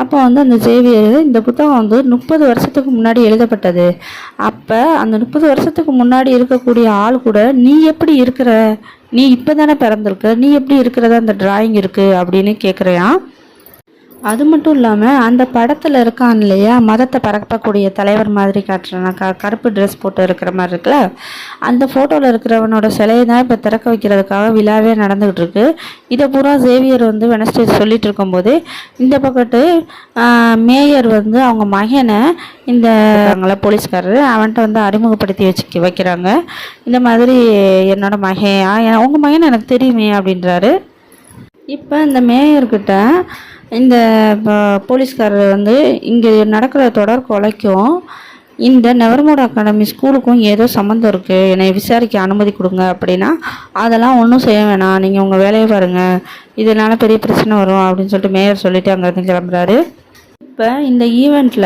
அப்போ வந்து அந்த ஜேவியர் இந்த புத்தகம் வந்து 30 வருஷத்துக்கு முன்னாடி எழுதப்பட்டது. அப்போ அந்த 30 வருஷத்துக்கு முன்னாடி இருக்கக்கூடிய ஆள் கூட நீ எப்படி இருக்கிற, நீ இப்போ தானே பிறந்திருக்க, நீ எப்படி இருக்கிறதா அந்த டிராயிங் இருக்குது அப்படின்னு கேட்குறான். அது மட்டும் இல்லாமல் அந்த படத்தில் இருக்கான் இல்லையா, மதத்தை பரப்பக்கூடிய தலைவர் மாதிரி காட்டுறான், கருப்பு ட்ரெஸ் போட்டு இருக்கிற மாதிரி இருக்குல்ல, அந்த ஃபோட்டோவில் இருக்கிறவனோட சிலையை தான் இப்போ திறக்க வைக்கிறதுக்காக விழாவே நடந்துக்கிட்டு இருக்கு. இதை பூரா ஜேவியர் வந்து வெனஸ்டே சொல்லிட்டு இருக்கும்போது இந்த பக்கத்து மேயர் வந்து அவங்க மகனை இந்த போலீஸ்காரர் அவன்கிட்ட வந்து அறிமுகப்படுத்தி வைக்கிறாங்க. இந்த மாதிரி என்னோட மகன், உங்கள் மகன் எனக்கு தெரியுமே அப்படின்றாரு. இப்போ இந்த மேயர்கிட்ட இந்த போலீஸ்காரர் வந்து இங்கே நடக்கிற தொடர் கொலைக்கும் இந்த நெவர்மோட் அகாடமி ஸ்கூலுக்கும் ஏதோ சம்மந்தம் இருக்குது, என்னை விசாரிக்க அனுமதி கொடுங்க அப்படின்னா, அதெல்லாம் ஒன்றும் செய்ய வேணாம், நீங்கள் உங்கள் வேலையை பாருங்கள், இதனால் பெரிய பிரச்சனை வரும் அப்படின்னு சொல்லிட்டு மேயர் சொல்லிவிட்டு அங்கேருந்து கிளம்புறாரு. இப்போ இந்த ஈவெண்ட்டில்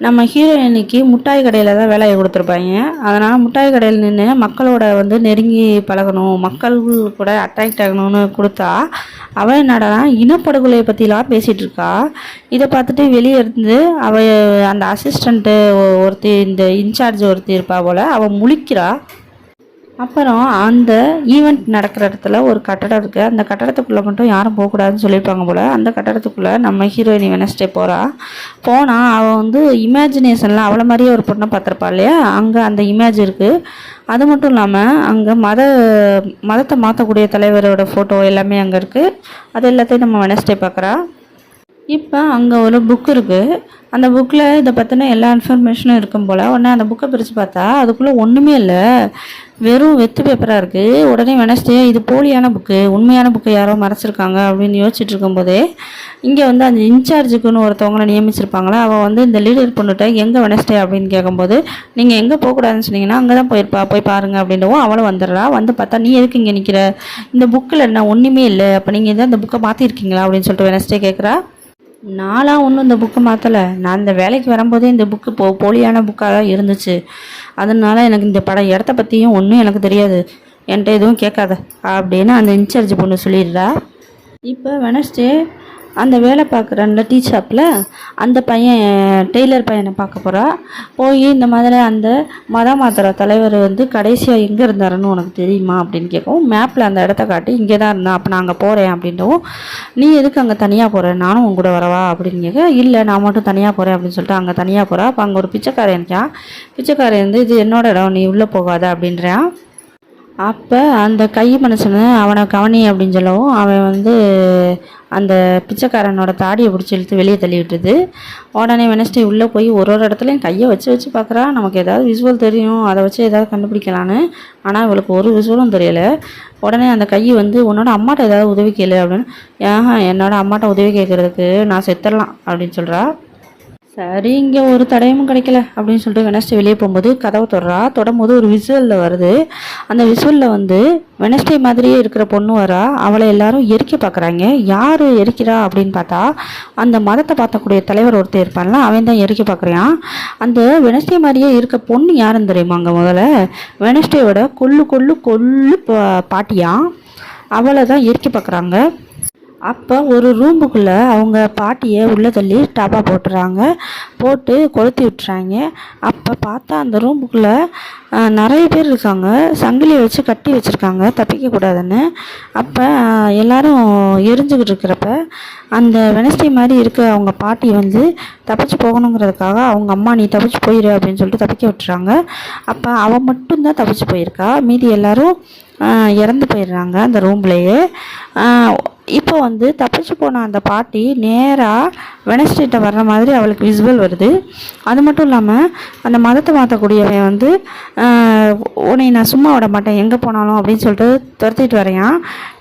நம்ம ஹீரோயினுக்கு முட்டாய் கடையில் தான் வேலையை கொடுத்துருப்பாங்க. அதனால் முட்டாய் கடையில் நின்று மக்களோட வந்து நெருங்கி பழகணும், மக்கள் கூட அட்ராக்ட் ஆகணும்னு கொடுத்தா அவள் என்னடா இனப்படுகொலையை பற்றிலாம் பேசிகிட்டு இருக்கா. இதை பார்த்துட்டு வெளியே இருந்து அவள் அந்த அசிஸ்டண்ட்டு ஒருத்தி, இந்த இன்சார்ஜ் ஒருத்தி இருப்பா போல், அவள் முழிக்கிறா. அப்புறம் அந்த ஈவெண்ட் நடக்கிற இடத்துல ஒரு கட்டடம் இருக்குது. அந்த கட்டடத்துக்குள்ளே மட்டும் யாரும் போகக்கூடாதுன்னு சொல்லியிருப்பாங்க போல். அந்த கட்டடத்துக்குள்ளே நம்ம ஹீரோயினி வெனஸ்டே போனால் அவள் வந்து இமேஜினேஷனில் அவளை மாதிரியே ஒரு பொண்ணை பார்த்துருப்பா இல்லையா, அங்கே அந்த இமேஜ் இருக்குது. அது மட்டும் இல்லாமல் அங்கே மதத்தை மாற்றக்கூடிய தலைவரோட ஃபோட்டோ எல்லாமே அங்கே இருக்குது. அது எல்லாத்தையும் நம்ம வெனஸ்டே பார்க்குறா. இப்போ அங்கே ஒரு புக் இருக்குது. அந்த புக்கில் இதை பற்றின எல்லா இன்ஃபர்மேஷனும் இருக்கும் போல். உடனே அந்த புக்கை பிரித்து பார்த்தா அதுக்குள்ளே ஒன்றுமே இல்லை, வெறும் வெத்து பேப்பராக இருக்குது. உடனே வெனஸ்டே இது போலியான புக்கு, உண்மையான புக்கை யாரோ மறைச்சிருக்காங்க அப்படின்னு யோசிச்சுட்டு இருக்கும்போதே இங்கே வந்து அந்த இன்சார்ஜுக்குன்னு ஒருத்தவங்களை நியமிச்சிருப்பாங்களே, அவள் வந்து இந்த லீடர் பொண்ணுகிட்ட எங்கே வெனஸ்டே அப்படின்னு கேட்கும்போது, நீங்கள் எங்கே போகக்கூடாதுன்னு சொன்னீங்கன்னா அங்கே தான் போயிருப்பா, போய் பாருங்கள் அப்படின்றவும் அவளும் வந்துடுறா. வந்து பார்த்தா நீ எதுக்கு இங்கே நிற்கிற, இந்த புக்கில் என்ன ஒன்றுமே இல்லை, அப்போ நீங்கள் தான் இந்த புக்கை மாற்றிருக்கீங்களா அப்படின்னு சொல்லிட்டு வெனஸ்டே கேட்குறா. நான்லாம் ஒன்றும் இந்த புக்கை மாற்றலை, நான் இந்த வேலைக்கு வரும்போதே இந்த புக்கு போலியான புக்காக தான் இருந்துச்சு. அதனால எனக்கு இந்த இடத்த பற்றியும் ஒன்றும் எனக்கு தெரியாது, என்கிட்ட எதுவும் கேட்காத அப்படின்னு அந்த இன்சார்ஜ் பொண்ணு சொல்லிடுறா. இப்போ வெனஸ்டே அந்த வேலை பார்க்குற அந்த டீ ஷாப்பில் அந்த பையன் டெய்லர் பையனை பார்க்க போகிறா. போய் இந்த மாதிரி அந்த மதம் மாத்திர தலைவர் வந்து கடைசியாக எங்கே இருந்தாருன்னு உனக்கு தெரியுமா அப்படின்னு கேட்கவும், மேப்பில் அந்த இடத்த காட்டி இங்கே தான் இருந்தேன், அப்போ நான் அங்கே போகிறேன் அப்படின்றவும், நீ எதுக்கு அங்கே தனியாக போகிறேன், நானும் உங்க கூட வரவா அப்படின்னு கேட்க, இல்லை நான் மட்டும் தனியாக போகிறேன் அப்படின்னு சொல்லிட்டு அங்கே தனியாக போகிறா. அப்போ அங்கே ஒரு பிச்சைக்காரன் இருக்கான். பிச்சைக்காரன் வந்து இது என்னோட இடம், நீ உள்ளே போகாத அப்படின்றான். அப்போ அந்த கை மனுஷனை அவனை கவனி அப்படின்னு சொல்லவும், அவன் வந்து அந்த பிச்சைக்காரனோட தாடியை பிடிச்சி இழுத்து வெளியே தள்ளி விட்டுது. உடனே வெனஸ்டே உள்ளே போய் ஒரு இடத்துலையும் கையை வச்சு பார்க்குறா. நமக்கு ஏதாவது விசுவல் தெரியும், அதை வச்சு ஏதாவது கண்டுபிடிக்கலான்னு. ஆனால் இவளுக்கு ஒரு விசுவலும் தெரியலை. உடனே அந்த கை வந்து உன்னோட அம்மாட்ட ஏதாவது உதவி கேளு அப்படின்னு, என்னோட அம்மாட்ட உதவி கேட்குறதுக்கு நான் செத்துடலாம் அப்படின்னு சொல்கிறா. சரி, இங்கே ஒரு தடயமும் கிடைக்கல அப்படின்னு சொல்லிட்டு வெனஸ்டே வெளியே போகும்போது கதவை தொடும்போது ஒரு விசுவலில் வருது. அந்த விசுவலில் வந்து வெனஸ்டே மாதிரியே இருக்கிற பொண்ணு வரா. அவளை எல்லாரும் எரிக்க பார்க்குறாங்க. யார் எரிக்கிறா அப்படின்னு பார்த்தா அந்த மதத்தை பார்த்தக்கூடிய தலைவர் ஒருத்தர் இருப்பான்ல, அவன் தான் எரிக்க பார்க்குறான். அந்த வெனஸ்டே மாதிரியே இருக்க பொண்ணு யாருன்னு தெரியுமா? அங்கே முதல்ல வெனஸ்டேயோட கொள்ளு பாட்டியா, அவளை தான் எரிக்க பார்க்குறாங்க. அப்போ ஒரு ரூமுக்குள்ளே அவங்க பாட்டியை உள்ளே தள்ளி டாப்பா போட்டு கொளுத்தி விட்டுறாங்க. அப்போ பார்த்தா அந்த ரூமுக்குள்ளே நிறைய பேர் இருக்காங்க, சங்கிலியை வச்சு கட்டி வச்சுருக்காங்க தப்பிக்கக்கூடாதுன்னு. அப்போ எல்லோரும் எரிஞ்சுக்கிட்டு இருக்கிறப்ப அந்த வெனஸ்டே மாதிரி இருக்க அவங்க பாட்டி வந்து தப்பிச்சு போகணுங்கிறதுக்காக அவங்க அம்மா நீ தப்பிச்சு போயிரு அப்படின்னு சொல்லிட்டு தப்பிக்க விட்டுறாங்க. அப்போ அவள் மட்டும்தான் தப்பிச்சு போயிருக்கா, மீதி எல்லோரும் இறந்து போயிடுறாங்க அந்த ரூம்லேயே. இப்போ வந்து தப்பிச்சு போன அந்த பாட்டி நேராக வெனஸ்டேட்ட வர்ற மாதிரி அவளுக்கு விசுவல் வருது. அது மட்டும் இல்லாமல் அந்த மதத்தை மாற்றக்கூடியவன் வந்து உன்னை நான் சும்மா விட மாட்டேன் எங்கே போனாலும் அப்படின்னு சொல்லிட்டு துரத்திட்டு வரையான்.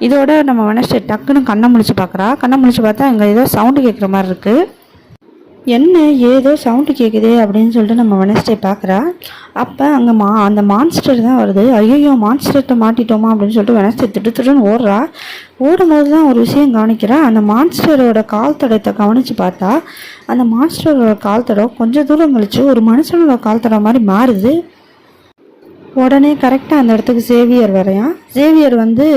இதோட நம்ம வெனஸ்டே டக்குன்னு கண்ணை முழிச்சு பார்க்குறா. கண்ணை முழிச்சு பார்த்தா அங்கே ஏதோ சவுண்டு கேட்குற மாதிரி இருக்குது. என்ன ஏதோ சவுண்டு கேட்குது அப்படின்னு சொல்லிட்டு நம்ம வெனஸ்டே பார்க்குறா. அப்போ அங்கே அந்த மான்ஸ்டர் தான் வருது. ஐயோ மான்ஸ்டர்கிட்ட மாட்டிட்டோமா அப்படின்னு சொல்லிட்டு வெனஸ்டே திட்டுன்னு ஓடுறா. ஓடும்போது தான் ஒரு விஷயம் கவனிக்கிறா. அந்த மான்ஸ்டரோட கால் தடத்தை கவனித்து பார்த்தா அந்த மான்ஸ்டரோட கால் தடம் கொஞ்சம் தூரம் கழிச்சு ஒரு மனுஷனோட கால் தடம் மாதிரி மாறுது. உடனே கரெக்டாக அந்த இடத்துக்கு சேவியர் வரையான். சேவியர் வந்து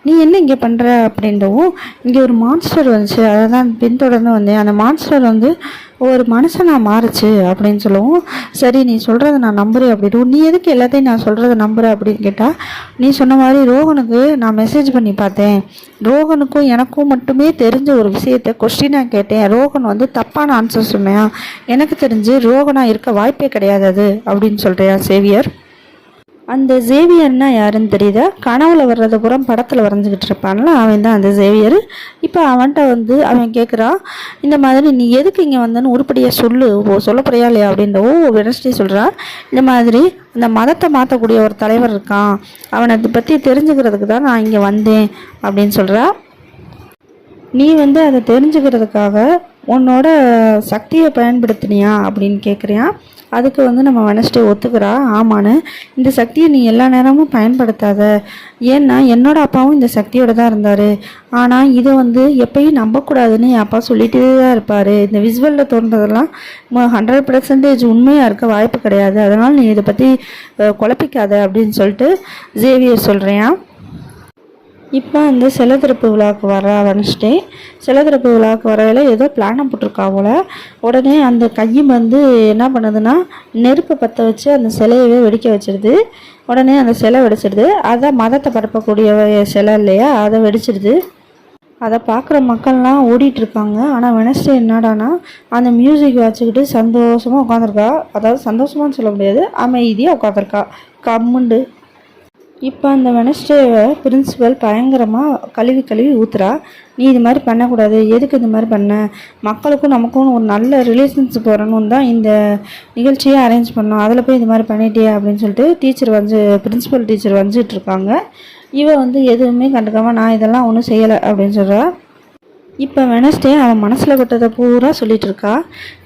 நீ என்ன இங்கே பண்ணுற அப்படின்றவும், இங்கே ஒரு மான்ஸ்டர் வந்துச்சு, அதை தான் பின்தொடர்ந்து வந்தேன், அந்த மான்ஸ்டர் வந்து ஒரு மனுஷனாக மாறுச்சு அப்படின்னு சொல்லவும், சரி நீ சொல்கிறத நான் நம்புறேன் அப்படின்ட்டு, நீ எதுக்கு எல்லாத்தையும் நான் சொல்கிறத நம்புகிறேன் அப்படின்னு கேட்டால், நீ சொன்ன மாதிரி ரோகனுக்கு நான் மெசேஜ் பண்ணி பார்த்தேன், ரோகனுக்கும் எனக்கும் மட்டுமே தெரிஞ்ச ஒரு விஷயத்தை கொஸ்டினாக கேட்டேன், ரோகன் வந்து தப்பான ஆன்சர் சொன்னேன், எனக்கு தெரிஞ்சு ரோகனாக இருக்க வாய்ப்பே கிடையாது அது அப்படின்னு சொல்கிறியா சேவியர். அந்த சேவியர்னா யாருன்னு தெரியுதா? கனவுல வர்றது புறம் படத்தில் வரைஞ்சிக்கிட்டு இருப்பான்ல, அவன் தான் அந்த சேவியர். இப்போ அவன்கிட்ட வந்து அவன் கேட்குறான், இந்த மாதிரி நீ எதுக்கு இங்கே வந்தேன்னு உருப்படியாக சொல்ல போறியா இல்லையா அப்படின்ற வெனஸ்டே சொல்கிறான். இந்த மாதிரி அந்த மதத்தை மாற்றக்கூடிய ஒரு தலைவர் இருக்கான், அவனை அதை பற்றி தெரிஞ்சுக்கிறதுக்கு தான் நான் இங்கே வந்தேன் அப்படின்னு சொல்கிறா. நீ வந்து அதை தெரிஞ்சுக்கிறதுக்காக உன்னோட சக்தியை பயன்படுத்தினியா அப்படின்னு கேட்குறியான். அதுக்கு வந்து நம்ம வெனஸ்டே ஒத்துக்கிறா ஆமான்னு. இந்த சக்தியை நீ எல்லா நேரமும் பயன்படுத்தாத, ஏன்னா என்னோட அப்பாவும் இந்த சக்தியோட தான் இருந்தார், ஆனால் இதை வந்து எப்பயும் நம்பக்கூடாதுன்னு என் அப்பா சொல்லிகிட்டே தான் இருப்பார். இந்த விசுவலில் தோன்றதெல்லாம் 100% உண்மையாக இருக்க வாய்ப்பு கிடையாது, அதனால் நீ இதை பற்றி குழப்பிக்காத அப்படின்னு சொல்லிட்டு ஜேவியர் சொல்கிறேன். இப்போ அந்த சிலதிறப்பு விழாவுக்கு வர வெனஸ்டே, சிலதிறப்பு விழாவுக்கு வரையில் ஏதோ பிளானை போட்டிருக்காவோல. உடனே அந்த கையும் வந்து என்ன பண்ணுதுன்னா நெருப்பை பற்ற வச்சு அந்த சிலையவே வெடிக்க வச்சிடுது. உடனே அந்த சிலை வெடிச்சிடுது. அதான் மதத்தை பரப்பக்கூடிய சிலை இல்லையா, அதை வெடிச்சிடுது. அதை பார்க்குற மக்கள்லாம் ஓடிட்டுருக்காங்க. ஆனால் வெனஸ்டே என்னடானா அந்த மியூசிக் வச்சுக்கிட்டு சந்தோஷமாக உட்காந்துருக்கா. அதாவது சந்தோஷமானு சொல்ல முடியாது, அமைதியாக உட்காந்துருக்கா கம்முண்டு. இப்போ அந்த வெனஸ்டேவை பிரின்சிபல் பயங்கரமாக கழுவி ஊத்துறா. நீ இது மாதிரி பண்ணக்கூடாது, எதுக்கு இது மாதிரி பண்ண, மக்களுக்கும் நமக்கும் ஒரு நல்ல ரிலேஷன்ஷிப் வரணும்னு தான் இந்த நிகழ்ச்சியை அரேஞ்ச் பண்ணோம், அதில் போய் இது மாதிரி பண்ணிட்டியா அப்படின்னு சொல்லிட்டு பிரின்சிபல் டீச்சர் வந்துட்டு இருக்காங்க. இவ வந்து எதுவுமே கண்டுக்காமல் நான் இதெல்லாம் ஒன்றும் செய்யலை அப்படின்னு சொல்கிறா. இப்போ வெனஸ்டே அவன் மனசில் விட்டதை பூரா சொல்லிகிட்டு இருக்கா.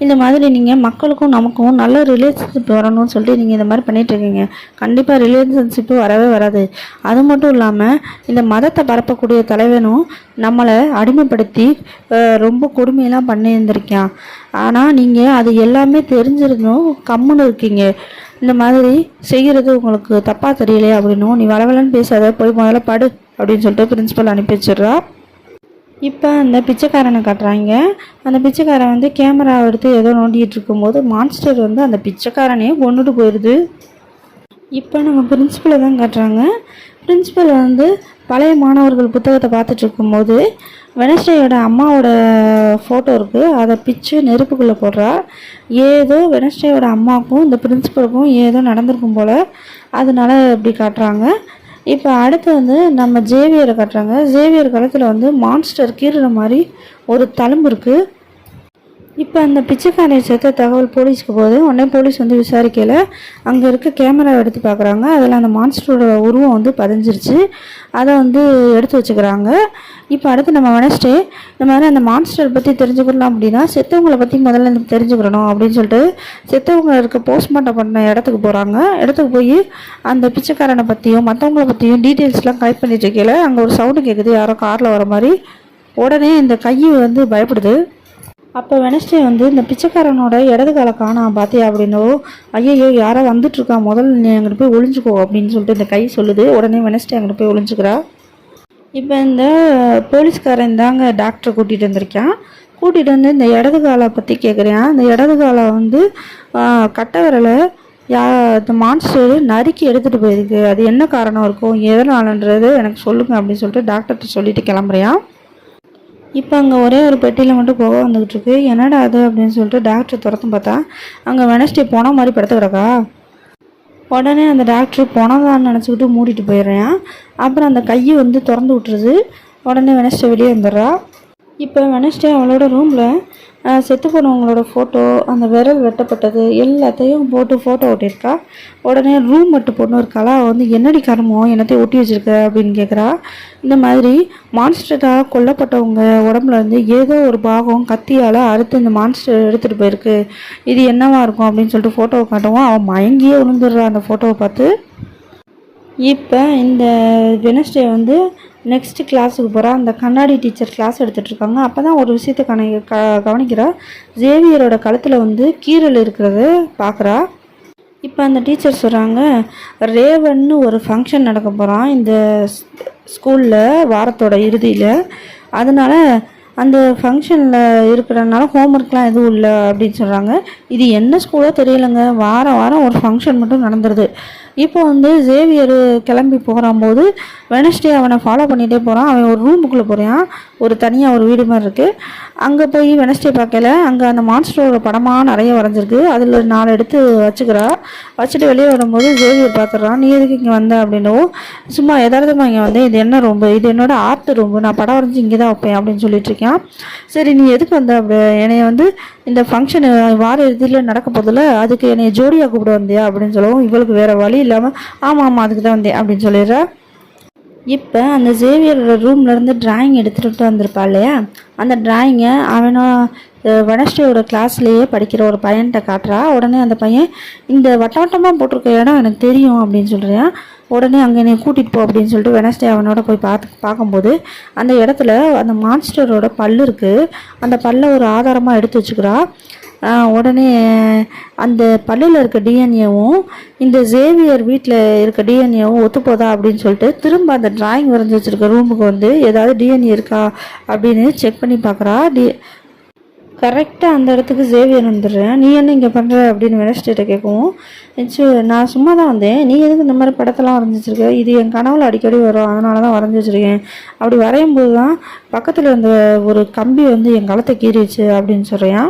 இந்த மாதிரி நீங்கள் மக்களுக்கும் நமக்கும் நல்ல ரிலேஷன்ஷிப் வரணும்னு சொல்லிட்டு நீங்கள் இந்த மாதிரி பண்ணிகிட்ருக்கீங்க, கண்டிப்பாக ரிலேஷன்ஷிப்பு வரவே வராது. அது மட்டும் இல்லாமல் இந்த மதத்தை பரப்பக்கூடிய தலைவனும் நம்மளை அடிமைப்படுத்தி ரொம்ப கொடுமையெல்லாம் பண்ணியிருந்திருக்கான். ஆனால் நீங்கள் அது எல்லாமே தெரிஞ்சிருந்தும் கம்முன்னு இருக்கீங்க. இந்த மாதிரி செய்கிறது உங்களுக்கு தப்பாக தெரியலையே அப்படின்னும், நீ வளவலன்னு பேசாத, போய் முதல்ல படு அப்படின்னு சொல்லிட்டு பிரின்சிபல் அனுப்பி வச்சிடுறா. இப்போ அந்த பிச்சைக்காரனை காட்டுறாங்க. அந்த பிச்சைக்காரன் வந்து கேமராவை எடுத்து ஏதோ நோண்டிகிட்டு இருக்கும்போது மான்ஸ்டர் வந்து அந்த பிச்சைக்காரனையே கொண்டுட்டு போயிடுது. இப்போ நம்ம பிரின்சிபலை தான் காட்டுறாங்க. பிரின்சிபல் வந்து பழைய மாணவர்கள் புத்தகத்தை பார்த்துட்டு இருக்கும்போது வெனஸ்டேயோட அம்மாவோட ஃபோட்டோ இருக்குது, அதை பிச்சு நெருப்புக்குள்ளே போடுறா. ஏதோ வெனஸ்டேயோட அம்மாவுக்கும் இந்த பிரின்சிபலுக்கும் ஏதோ நடந்திருக்கும் போல், அதனால இப்படி காட்டுறாங்க. இப்போ அடுத்து வந்து நம்ம ஜேவியரை காட்டுறாங்க. ஜேவியர் கழுத்தில் வந்து மான்ஸ்டர் கீறுற மாதிரி ஒரு தழும்பு இருக்குது. இப்போ அந்த பிச்சைக்காரை சேர்த்த தகவல் போலீஸ்க்கு போகுது. உடனே போலீஸ் வந்து விசாரிக்கல, அங்கே இருக்க கேமராவை எடுத்து பார்க்குறாங்க. அதில் அந்த மான்ஸ்டரோட உருவம் வந்து பதிஞ்சிருச்சு. அதை வந்து எடுத்து வச்சுக்கிறாங்க. இப்போ அடுத்து நம்ம வெனஸ்டே இந்த மாதிரி அந்த மான்ஸ்டர் பற்றி தெரிஞ்சுக்கணும் அப்படின்னா செத்தவங்களை பற்றி முதல்ல தெரிஞ்சுக்கிறணும் அப்படின்னு சொல்லிட்டு செத்தவங்க இருக்க போஸ்ட்மார்ட்டம் பண்ண இடத்துக்கு போகிறாங்க. இடத்துக்கு போய் அந்த பிச்சைக்காரனை பற்றியும் மற்றவங்களை பற்றியும் டீட்டெயில்ஸ்லாம் கலெக்ட் பண்ணிட்டு இருக்கல அங்கே ஒரு சவுண்டு கேட்குது, யாரோ காரில் வர மாதிரி. உடனே இந்த கை வந்து பயப்படுது. அப்போ வெனஸ்டே வந்து இந்த பிச்சைக்காரனோட இடது காலை காணாம பார்த்தியா அப்படின்னோ, ஐயோ யாரோ வந்துட்டுருக்கா, முதல்ல நீ அங்கிட்டு போய் ஒளிஞ்சுக்கோ அப்படின்னு சொல்லிட்டு இந்த கை சொல்லுது. உடனே வெனஸ்டே அங்கிட்டு போய் ஒளிஞ்சுக்கிறா. இப்போ இந்த போலீஸ்காரன் தாங்க டாக்டரை கூட்டிகிட்டு வந்திருக்கான். கூட்டிகிட்டு வந்து இந்த இடது காலை பற்றி கேட்குறான். இந்த இடது காலை வந்து கட்டை விரலை இந்த மான்ஸ்டர் நறுக்கி எடுத்துகிட்டு போயிருக்கு, அது என்ன காரணம் இருக்கும், எதனாலன்றது எனக்கு சொல்லுங்கள் அப்படின்னு சொல்லிட்டு டாக்டர்கிட்ட சொல்லிட்டு கிளம்புறியான். இப்போ அங்கே ஒரே ஒரு பெட்டியில் மட்டும் புகை வந்துக்கிட்டு இருக்கு. என்னடா அது அப்படின்னு சொல்லிட்டு டாக்டர் துரத்தும் பார்த்தா அங்கே வெனஸ்டே போன மாதிரி படுத்து கிடக்கா. உடனே அந்த டாக்டர் போனதான்னு நினச்சிக்கிட்டு மூடிட்டு போயிடுறேன். அப்புறம் அந்த கையை வந்து திறந்து விட்டுருது. உடனே வெனஸ்டே வெளியே வந்துடுறா. இப்போ வெனஸ்டே அவளோட ரூமில் செத்து போனவங்களோட ஃபோட்டோ, அந்த விரல் வெட்டப்பட்டது எல்லாத்தையும் போட்டு ஃபோட்டோ ஒட்டியிருக்கா. உடனே ரூம் மட்டும் பொண்ணு இருக்காளா, வந்து என்னடி கருமம் என்னத்தையும் ஒட்டி வச்சுருக்க அப்படின்னு கேட்குறா. இந்த மாதிரி மான்ஸ்டராக கொல்லப்பட்டவங்க உடம்புல வந்து ஏதோ ஒரு பாகம் கத்தியால் அறுத்து இந்த மான்ஸ்டர் எடுத்துகிட்டு போயிருக்கு, இது என்னவா இருக்கும் அப்படின்னு சொல்லிட்டு ஃபோட்டோவை காட்டவும் அவன் மயங்கியே விழுந்துடுறா அந்த ஃபோட்டோவை பார்த்து. இப்போ இந்த வெனஸ்டே வந்து நெக்ஸ்ட்டு கிளாஸுக்கு போகிறா. அந்த கண்ணாடி டீச்சர் கிளாஸ் எடுத்துகிட்ருக்காங்க. அப்போ தான் ஒரு விஷயத்தை கவனிக்கிறா. ஜேவியரோட கழுத்தில் வந்து கீறல் இருக்கிறது பார்க்குறா. இப்போ அந்த டீச்சர் சொல்கிறாங்க, ரேவன்னு ஒரு ஃபங்க்ஷன் நடக்க போகிறான் இந்த ஸ்கூலில் வாரத்தோட இறுதியில், அதனால் அந்த ஃபங்க்ஷனில் இருக்கிறனால ஹோம்ஒர்க்லாம் எதுவும் இல்லை அப்படின்னு சொல்கிறாங்க. இது என்ன ஸ்கூலோ தெரியலைங்க, வாரம் ஒரு ஃபங்க்ஷன் மட்டும் நடந்துருது. இப்போ வந்து ஜேவியர் கிளம்பி போகும்போது வெனஸ்டே அவனை ஃபாலோ பண்ணிகிட்டே போகிறான். அவன் ஒரு ரூமுக்குள்ளே போகிறான், ஒரு தனியாக ஒரு வீடு மாதிரி இருக்குது. அங்கே போய் வெனஸ்டே பார்க்கல, அங்கே அந்த மான்ஸ்டரோட படமாக நிறைய வரைஞ்சிருக்கு. அதில் 4 எடுத்து வச்சுக்கிறா. வச்சுட்டு வெளியே வரும்போது ஜேவியர் பார்த்துட்றான். நீ எதுக்கு இங்கே வந்த அப்படின்னவும், சும்மா எதார்த்தமாக இங்கே வந்தேன், இது என்ன ரூம்பு, இது என்னோட ஆர்ட் ரூம்பு, நான் படம் வரைஞ்சி இங்கே தான் வைப்பேன் அப்படின்னு சொல்லிட்டு இருக்கேன். சரி நீ எதுக்கு வந்த, அப்படி என்னைய வந்து இந்த ஃபங்க்ஷனு வார இறுதியில் நடக்க போதில்ல, அதுக்கு என்னை ஜோடியாக கூப்பிட வந்தியா அப்படின்னு சொல்லவும், இவளுக்கு வேறு வழி இல்லாமல் ஆமாம் அதுக்கு தான் வந்தேன் அப்படின்னு சொல்லிடுறா. இப்போ அந்த ஜேவியரோட ரூம்லேருந்து ட்ராயிங் எடுத்துகிட்டு வந்திருப்பா இல்லையா, அந்த ட்ராயிங்கை அவனோ வெனஸ்டேயோட கிளாஸ்லேயே படிக்கிற ஒரு பையன்கிட்ட காட்டுறா. உடனே அந்த பையன் இந்த வட்ட வட்டமாக போட்டிருக்க இடம் எனக்கு தெரியும் அப்படின்னு சொல்கிறேன். உடனே அங்கே என்னை கூட்டிகிட்டு போ அப்படின்னு சொல்லிட்டு வெனஸ்டே அவனோட போய் பார்க்கும்போது அந்த இடத்துல அந்த மான்ஸ்டரோட பல்லு இருக்குது. அந்த பல்லை ஒரு ஆதாரமாக எடுத்து வச்சுக்கிறா. உடனே அந்த பல்லில் இருக்க டிஎன்ஏவும் இந்த ஜேவியர் வீட்டில் இருக்க டிஎன்ஏவும் ஒத்துப்போதா அப்படின்னு சொல்லிட்டு திரும்ப அந்த டிராயிங் வரைஞ்சி வச்சுருக்க ரூமுக்கு வந்து ஏதாவது டிஎன்ஏ இருக்கா அப்படின்னு செக் பண்ணி பார்க்குறா. கரெக்டாக அந்த இடத்துக்கு ஜேவியர் வந்துடுறேன். நீ என்ன இங்கே பண்ணுற அப்படின்னு வெனஸ்டேட்ட கேட்கவும், நான் சும்மா தான் வந்தேன், நீ எதுக்கு இந்த மாதிரி படத்தெல்லாம் வரைஞ்சி வச்சுருக்க, இது என் கனவுல அடிக்கடி வரும், அதனால தான் வரைஞ்சி வச்சுருக்கேன். அப்படி வரையும் போது தான் பக்கத்தில் இருந்த ஒரு கம்பி வந்து என் கழுத்தை கீறிடுச்சு அப்படின்னு சொல்கிறேன்.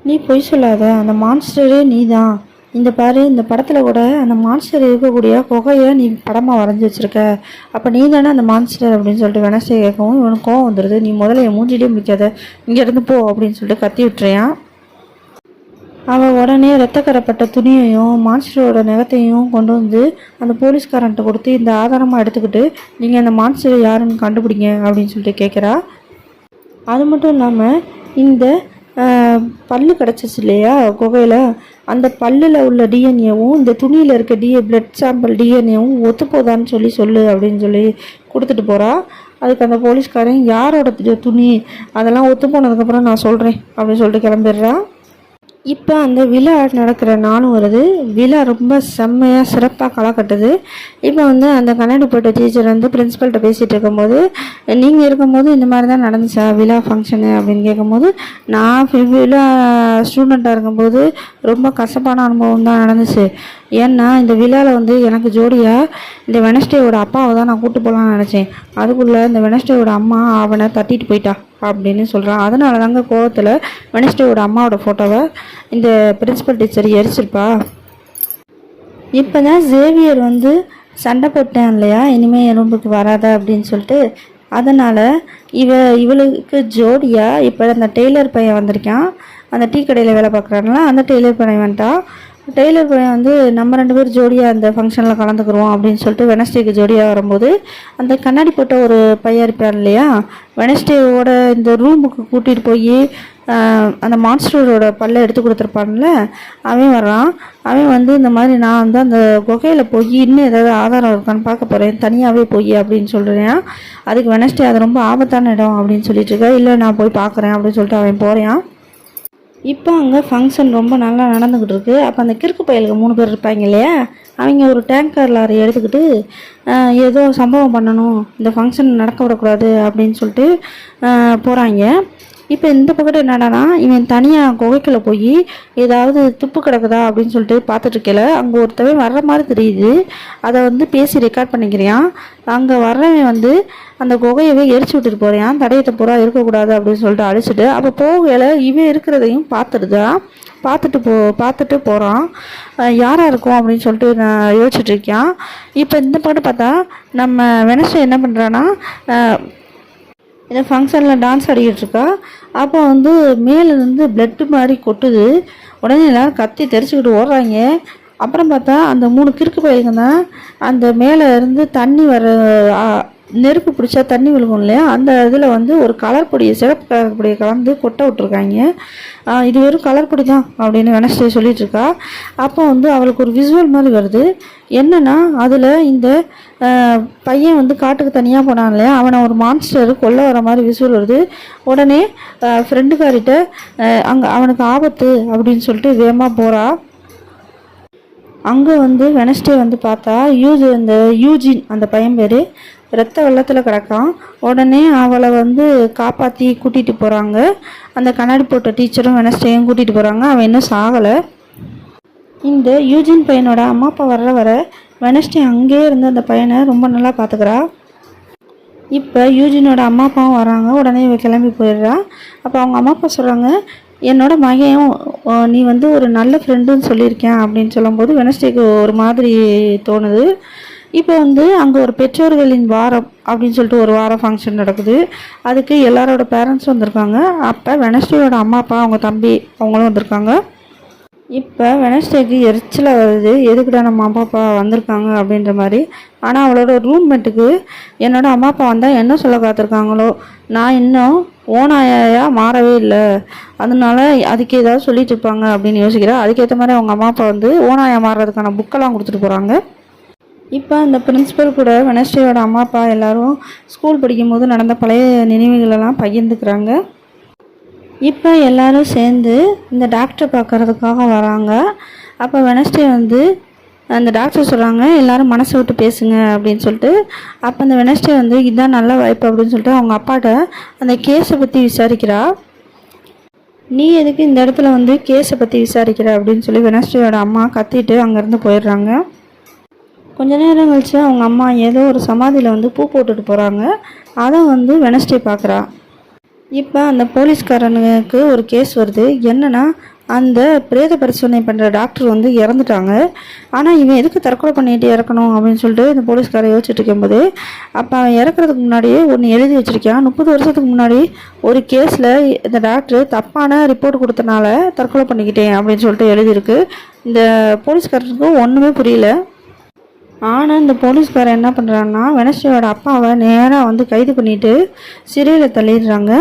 நீ பொய் சொல்லாத, அந்த மான்ஸ்டரே நீ தான். இந்த பாரு, இந்த படத்தில் கூட அந்த மான்ஸ்டர் இருக்கக்கூடிய குகையை நீ படமாக வரைஞ்சி வச்சுருக்க, அப்போ நீ தானே அந்த மான்ஸ்டர் அப்படின்னு சொல்லிட்டு வெனஸ்டே கேட்கவும் இவனுக்கு கோவம் வந்துடுது. நீ முதல்ல என் மூஞ்சிலே முடிக்காத, இங்கேருந்து போ அப்படின்னு சொல்லிட்டு கத்தி விட்டுறியான். அவள் உடனே ரத்தக்கரைப்பட்ட துணியையும் மான்ஸ்டரோட நகத்தையும் கொண்டு வந்து அந்த போலீஸ்காரன்ட்ட கொடுத்து இந்த ஆதாரமாக எடுத்துக்கிட்டு நீங்கள் அந்த மான்ஸ்டர் யாருன்னு கண்டுபிடிங்க அப்படின்னு சொல்லிட்டு கேட்குறா. அது மட்டும் இல்லாமல் இந்த பல்லு கிடச்சிச்சு இல்லையா குகையில், அந்த பல்லில் உள்ள டிஎன்ஏவும் இந்த துணியில் இருக்க பிளட் சாம்பிள் டிஎன்ஏவும் ஒத்துப்போதான்னு சொல்லு அப்படின்னு சொல்லி கொடுத்துட்டு போகிறா. அதுக்கு அந்த போலீஸ்காரன் யாரோட துணி அதெல்லாம் ஒத்து போனதுக்கப்புறம் நான் சொல்கிறேன் அப்படின்னு சொல்லிட்டு கிளம்பிடுறா. இப்போ அந்த விழா நடக்கிற நாளும் வருது. விழா ரொம்ப செம்மையாக சிறப்பாக களை கட்டுது. இப்போ வந்து அந்த கண்ணாடி போட்ட டீச்சர் வந்து பிரின்ஸிபல்கிட்ட பேசிகிட்டு இருக்கும்போது, நீங்கள் இருக்கும்போது இந்த மாதிரி தான் நடந்துச்சா விழா ஃபங்க்ஷனு அப்படின்னு கேட்கும்போது, நான் விழா ஸ்டூடெண்ட்டாக இருக்கும்போது ரொம்ப கசப்பான அனுபவம் தான் நடந்துச்சு. ஏன்னா இந்த விழாவில் வந்து எனக்கு ஜோடியாக இந்த வெனஸ்டேயோட அப்பாவை தான் நான் கூப்பிட்டு போகலான்னு நினச்சேன். அதுக்குள்ளே இந்த வெனஸ்டேயோட அம்மா அவனை தட்டிட்டு போயிட்டா அப்படின்னு சொல்கிறான். அதனால தாங்க கோவத்தில் வெனஸ்டேயோட அம்மாவோட ஃபோட்டோவை இந்த பிரின்ஸிபல் டீச்சர் எரிச்சிருப்பா. இப்போ தான் ஜேவியர் வந்து சண்டை போட்டேன் இல்லையா, இனிமேல் என் ரூமுக்கு வராத அப்படின்னு சொல்லிட்டு, அதனால் இவளுக்கு ஜோடியாக இப்போ அந்த டெய்லர் பையன் வந்திருக்கான். அந்த டீ கடையில் வேலை பார்க்குறாங்களா, அந்த டெய்லர் பையன் வந்துட்டான். டெய்லர் பையன் வந்து நம்ம 2 பேர் ஜோடியாக அந்த ஃபங்க்ஷனில் கலந்துக்குருவோம் அப்படின்னு சொல்லிட்டு வெனஸ்டேக்கு ஜோடியாக வரும்போது, அந்த கண்ணாடி போட்ட ஒரு பையன் இருப்பான் இல்லையா, வெனஸ்டேவோட இந்த ரூமுக்கு கூட்டிகிட்டு போய் அந்த மான்ஸ்டரோட பல்லை எடுத்து கொடுத்துருப்பான்ல, அவன் வர்றான். அவன் வந்து இந்த மாதிரி நான் வந்து அந்த குகையில் போய் இன்னும் ஏதாவது ஆதாரம் இருக்கான்னு பார்க்க போகிறேன், தனியாகவே போய் அப்படின்னு சொல்கிறேன். அதுக்கு வெனஸ்டே அது ரொம்ப ஆபத்தான இடம் அப்படின்னு சொல்லிட்டு இருக்கா. இல்லை நான் போய் பார்க்குறேன் அப்படின்னு சொல்லிட்டு அவன் போகிறான். இப்போ அங்கே ஃபங்க்ஷன் ரொம்ப நல்லா நடந்துக்கிட்டு இருக்குது. அப்போ அந்த கிறுக்கு பயலுக்கு 3 பேர் இருப்பாங்க இல்லையா, அவங்க ஒரு டேங்கர் லாரி எடுத்துக்கிட்டு ஏதோ சம்பவம் பண்ணணும், இந்த ஃபங்க்ஷன் நடக்க விடக்கூடாது அப்படின்னு சொல்லிட்டு போகிறாங்க. இப்போ இந்த பக்கத்து என்னடானா, இவன் தனியாக குகைக்குள்ளே போய் ஏதாவது துப்பு கிடக்குதா அப்படின்னு சொல்லிட்டு பார்த்துட்ருக்கல, அங்கே ஒருத்தவன் வர்ற மாதிரி தெரியுது. அதை வந்து பேசி ரெக்கார்ட் பண்ணிக்கிறியான். அங்கே வர்றவன் வந்து அந்த குகையவே எரிச்சு விட்டுட்டு போகிறான். தடயத்தை பூரா இருக்கக்கூடாது அப்படின்னு சொல்லிட்டு அழிச்சிட்டு, அப்போ போகல இவன் இருக்கிறதையும் பார்த்துட்டு போகிறான். யாராக இருக்கும் அப்படின்னு சொல்லிட்டு நான் யோசிச்சுட்ருக்கேன். இப்போ இந்த பாட்டு பார்த்தா நம்ம வெனஸ்டே என்ன பண்ணுறான்னா, இந்த ஃபங்க்ஷனில் டான்ஸ் ஆடிக்கிட்டுருக்கா. அப்போ வந்து மேலேருந்து பிளட்டு மாதிரி கொட்டுது. உடனே எல்லோரும் கத்தி தெரிச்சுக்கிட்டு ஓடுறாங்க. அப்புறம் பார்த்தா அந்த 3 கிறுக்கு பையங்க தான் அந்த மேலே இருந்து தண்ணி வர நெருப்பு பிடிச்சா தண்ணி விழுகும் இல்லையா, அந்த இதில் வந்து ஒரு கலர் பொடியை சிறப்பு கலர் பொடியை கலந்து கொட்ட விட்ருக்காங்க. இது வெறும் கலர் பொடி தான் அப்படின்னு வெனஸ்டே சொல்லிகிட்ருக்கா. அப்போ வந்து அவளுக்கு ஒரு விசுவல் மாதிரி வருது. என்னென்னா அதில் இந்த பையன் வந்து காட்டுக்கு தனியாக போனான் இல்லையா, அவனை ஒரு மான்ஸ்டர் கொல்ல வர மாதிரி விசுவல் வருது. உடனே ஃப்ரெண்டுக்காரிட்ட அங்கே அவனுக்கு ஆபத்து அப்படின்னு சொல்லிட்டு வேகமாக போகிறா. அங்கே வந்து வெனஸ்டே வந்து பார்த்தா அந்த யூஜின் அந்த பையன் பேர் ரத்த வெள்ளத்தில் கிடக்கான். உடனே அவளை வந்து காப்பாற்றி கூட்டிகிட்டு போகிறாங்க. அந்த கண்ணாடி போட்ட டீச்சரும் வெனஸ்டேயும் கூட்டிகிட்டு போகிறாங்க. அவன் இன்னும் சாகலை. இந்த யூஜின் பையனோட அம்மா அப்பா வர வெனஸ்டே அங்கேயே இருந்து அந்த பையனை ரொம்ப நல்லா பார்த்துக்கிறா. இப்போ யூஜினோட அம்மா அப்பாவும் வராங்க. உடனே இவ கிளம்பி போயிடுறா. அப்போ அவங்க அம்மா அப்பா சொல்கிறாங்க, என்னோட மகையும் நீ வந்து ஒரு நல்ல ஃப்ரெண்டுன்னு சொல்லியிருக்கேன் அப்படின்னு சொல்லும்போது வெனஸ்டேக்கு ஒரு மாதிரி தோணுது. இப்போ வந்து அங்கே ஒரு பெற்றோர்களின் வாரம் அப்படின்னு சொல்லிட்டு ஒரு வாரம் ஃபங்க்ஷன் நடக்குது. அதுக்கு எல்லாரோட பேரண்ட்ஸும் வந்திருக்காங்க. அப்போ வெனஸ்டேயோட அம்மா அப்பா அவங்க தம்பி அவங்களும் வந்திருக்காங்க. இப்போ வெனஸ்டேக்கு எரிச்சலாக வருது, எதுக்குடா நம்ம அம்மா அப்பா வந்திருக்காங்க அப்படின்ற மாதிரி. ஆனால் அவளோட ரூம்மேட்டுக்கு என்னோட அம்மா அப்பா வந்தால் என்ன சொல்ல காத்திருக்காங்களோ, நான் இன்னும் ஓனாயா மாறவே இல்லை, அதனால அதுக்கு ஏதாவது சொல்லிட்டு இருப்பாங்க அப்படின்னு யோசிக்கிறா. அதுக்கேற்ற மாதிரி அவங்க அம்மா அப்பா வந்து ஓனாயா மாறுறதுக்கான புக்கெல்லாம் கொடுத்துட்டு போகிறாங்க. இப்போ அந்த பிரின்ஸிபல் கூட வெனஸ்டேயோட அம்மா அப்பா எல்லாரும் ஸ்கூல் படிக்கும்போது நடந்த பழைய நினைவுகளெல்லாம் பகிர்ந்துக்கிறாங்க. இப்போ எல்லாரும் சேர்ந்து இந்த டாக்டரை பார்க்கறதுக்காக வராங்க. அப்போ வெனஸ்டே வந்து அந்த டாக்டர் சொல்கிறாங்க எல்லாரும் மனசை விட்டு பேசுங்க அப்படின்னு சொல்லிட்டு. அப்போ அந்த வெனஸ்டே வந்து இதுதான் நல்ல வாய்ப்பு அப்படின்னு சொல்லிட்டு அவங்க அப்பாட்ட அந்த கேஸை பற்றி விசாரிக்கிறா. நீ எதுக்கு இந்த இடத்துல வந்து கேஸை பற்றி விசாரிக்கிற அப்படின்னு சொல்லி வெனஸ்டேயோட அம்மா கத்திட்டு அங்கேருந்து போயிடுறாங்க. கொஞ்ச நேரம் கழிச்சு அவங்க அம்மா ஏதோ ஒரு சமாதியில் வந்து பூ போட்டுட்டு போகிறாங்க. அதை வந்து வெனஸ்டே பார்க்குறா. இப்போ அந்த போலீஸ்காரனுக்கு ஒரு கேஸ் வருது. என்னென்னா அந்த பிரேத பரிசோதனை பண்ணுற டாக்டர் வந்து இறந்துட்டாங்க. ஆனால் இவன் எதுக்கு தற்கொலை பண்ணிட்டு இறக்கணும் அப்படின்னு சொல்லிட்டு இந்த போலீஸ்காரன் யோசிச்சுட்டு இருக்கும்போது அப்போ அவன் இறக்குறதுக்கு முன்னாடியே ஒன்று எழுதி வச்சுருக்கான். 30 வருஷத்துக்கு முன்னாடி ஒரு கேஸில் இந்த டாக்டர் தப்பான ரிப்போர்ட் கொடுத்தனால தற்கொலை பண்ணிக்கிட்டேன் அப்படின்னு சொல்லிட்டு எழுதியிருக்கு. இந்த போலீஸ்காரனுக்கு ஒன்றுமே புரியல. ஆனால் இந்த போலீஸ்காரன் என்ன பண்ணுறாங்கன்னா வெனஸ்டேயோட அப்பாவை நேராக வந்து கைது பண்ணிவிட்டு சிறையில் தள்ளிடுறாங்க.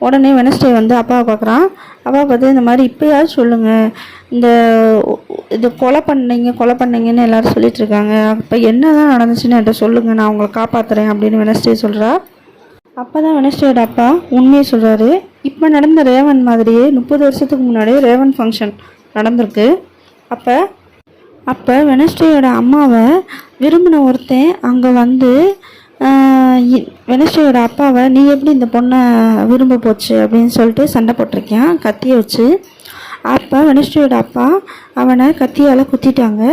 உடனே வெனஸ்டே வந்து அப்பாவை பார்க்குறான். அப்பா பார்த்து இந்த மாதிரி இப்போயாவது சொல்லுங்கள், இது கொலை பண்ணீங்கன்னு எல்லோரும் சொல்லிட்டு இருக்காங்க, இப்போ என்ன தான் நடந்துச்சுன்னு என்கிட்ட சொல்லுங்கள், நான் உங்களை காப்பாற்றுறேன் அப்படின்னு வெனஸ்டே சொல்கிறா. அப்போ தான் வெனஸ்டேயோட அப்பா உண்மையை சொல்கிறாரு. இப்போ நடந்த ரேவன் மாதிரியே 30 வருஷத்துக்கு முன்னாடி ரேவன் ஃபங்க்ஷன் நடந்திருக்கு. அப்போ வெனஸ்டேயோட அம்மாவை விரும்பின ஒருத்தன் அங்கே வந்து வெனஸ்டேயோட அப்பாவை நீ எப்படி இந்த பொண்ணை விரும்ப போச்சு அப்படின்னு சொல்லிட்டு சண்டை போட்டிருக்கேன் கத்தியை வச்சு. அப்போ வெனஸ்டேயோட அப்பா அவனை கத்தியால் குத்திட்டாங்க.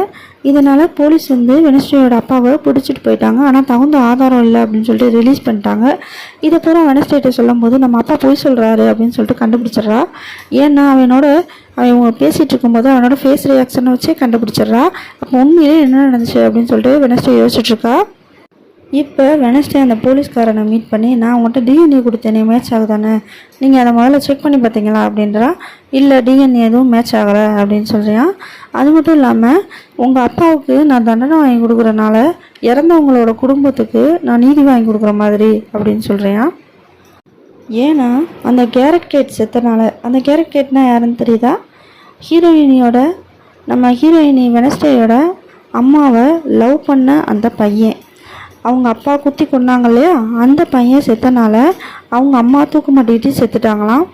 இதனால் போலீஸ் வந்து வெனஸ்டேயோட அப்பாவை பிடிச்சிட்டு போயிட்டாங்க. ஆனால் தகுந்த ஆதாரம் இல்லை அப்படின்னு சொல்லிட்டு ரிலீஸ் பண்ணிட்டாங்க. இதை பூரா வெனஸ்டேட்ட சொல்லும் போது நம்ம அப்பா பொய் சொல்கிறாரு அப்படின்னு சொல்லிட்டு கண்டுபிடிச்சிட்றா. ஏன்னா அவன் பேசிகிட்டு இருக்கும்போது அவனோட ஃபேஸ் ரியாக்ஷனை வச்சே கண்டுபிடிச்சிட்றா. அப்போ உண்மையிலே என்ன நடந்துச்சு அப்படின்னு சொல்லிட்டு வெனஸ்டே யோசிச்சுட்ருக்கா. இப்போ வெனஸ்டே அந்த போலீஸ்காரனை மீட் பண்ணி நான் உங்கள்கிட்ட டிஎன்ஏ கொடுத்தேனே மேட்ச் ஆகுதானே, நீங்கள் அதை முதல்ல செக் பண்ணி பார்த்தீங்களா அப்படின்றா. இல்லை டிஎன்ஏ எதுவும் மேட்ச் ஆகலை அப்படின்னு சொல்கிறியா. அது மட்டும் இல்லாமல் உங்கள் அப்பாவுக்கு நான் தண்டனை வாங்கி கொடுக்குறனால இறந்தவங்களோட குடும்பத்துக்கு நான் நீதி வாங்கி கொடுக்குற மாதிரி அப்படின்னு சொல்கிறியா. ஏன்னா அந்த கேரட் கேட் செத்தனால, அந்த கேரட் கேட்னா யாருன்னு தெரியுதா, நம்ம ஹீரோயினி வெனஸ்டேயோட அம்மாவை லவ் பண்ண அந்த பையன், அவங்க அப்பா குத்தி கொண்டாங்க இல்லையா, அந்த பையன் செத்தனால அவங்க அம்மா தூக்கு மாட்டிக்கிட்டு செத்துட்டாங்களாம்.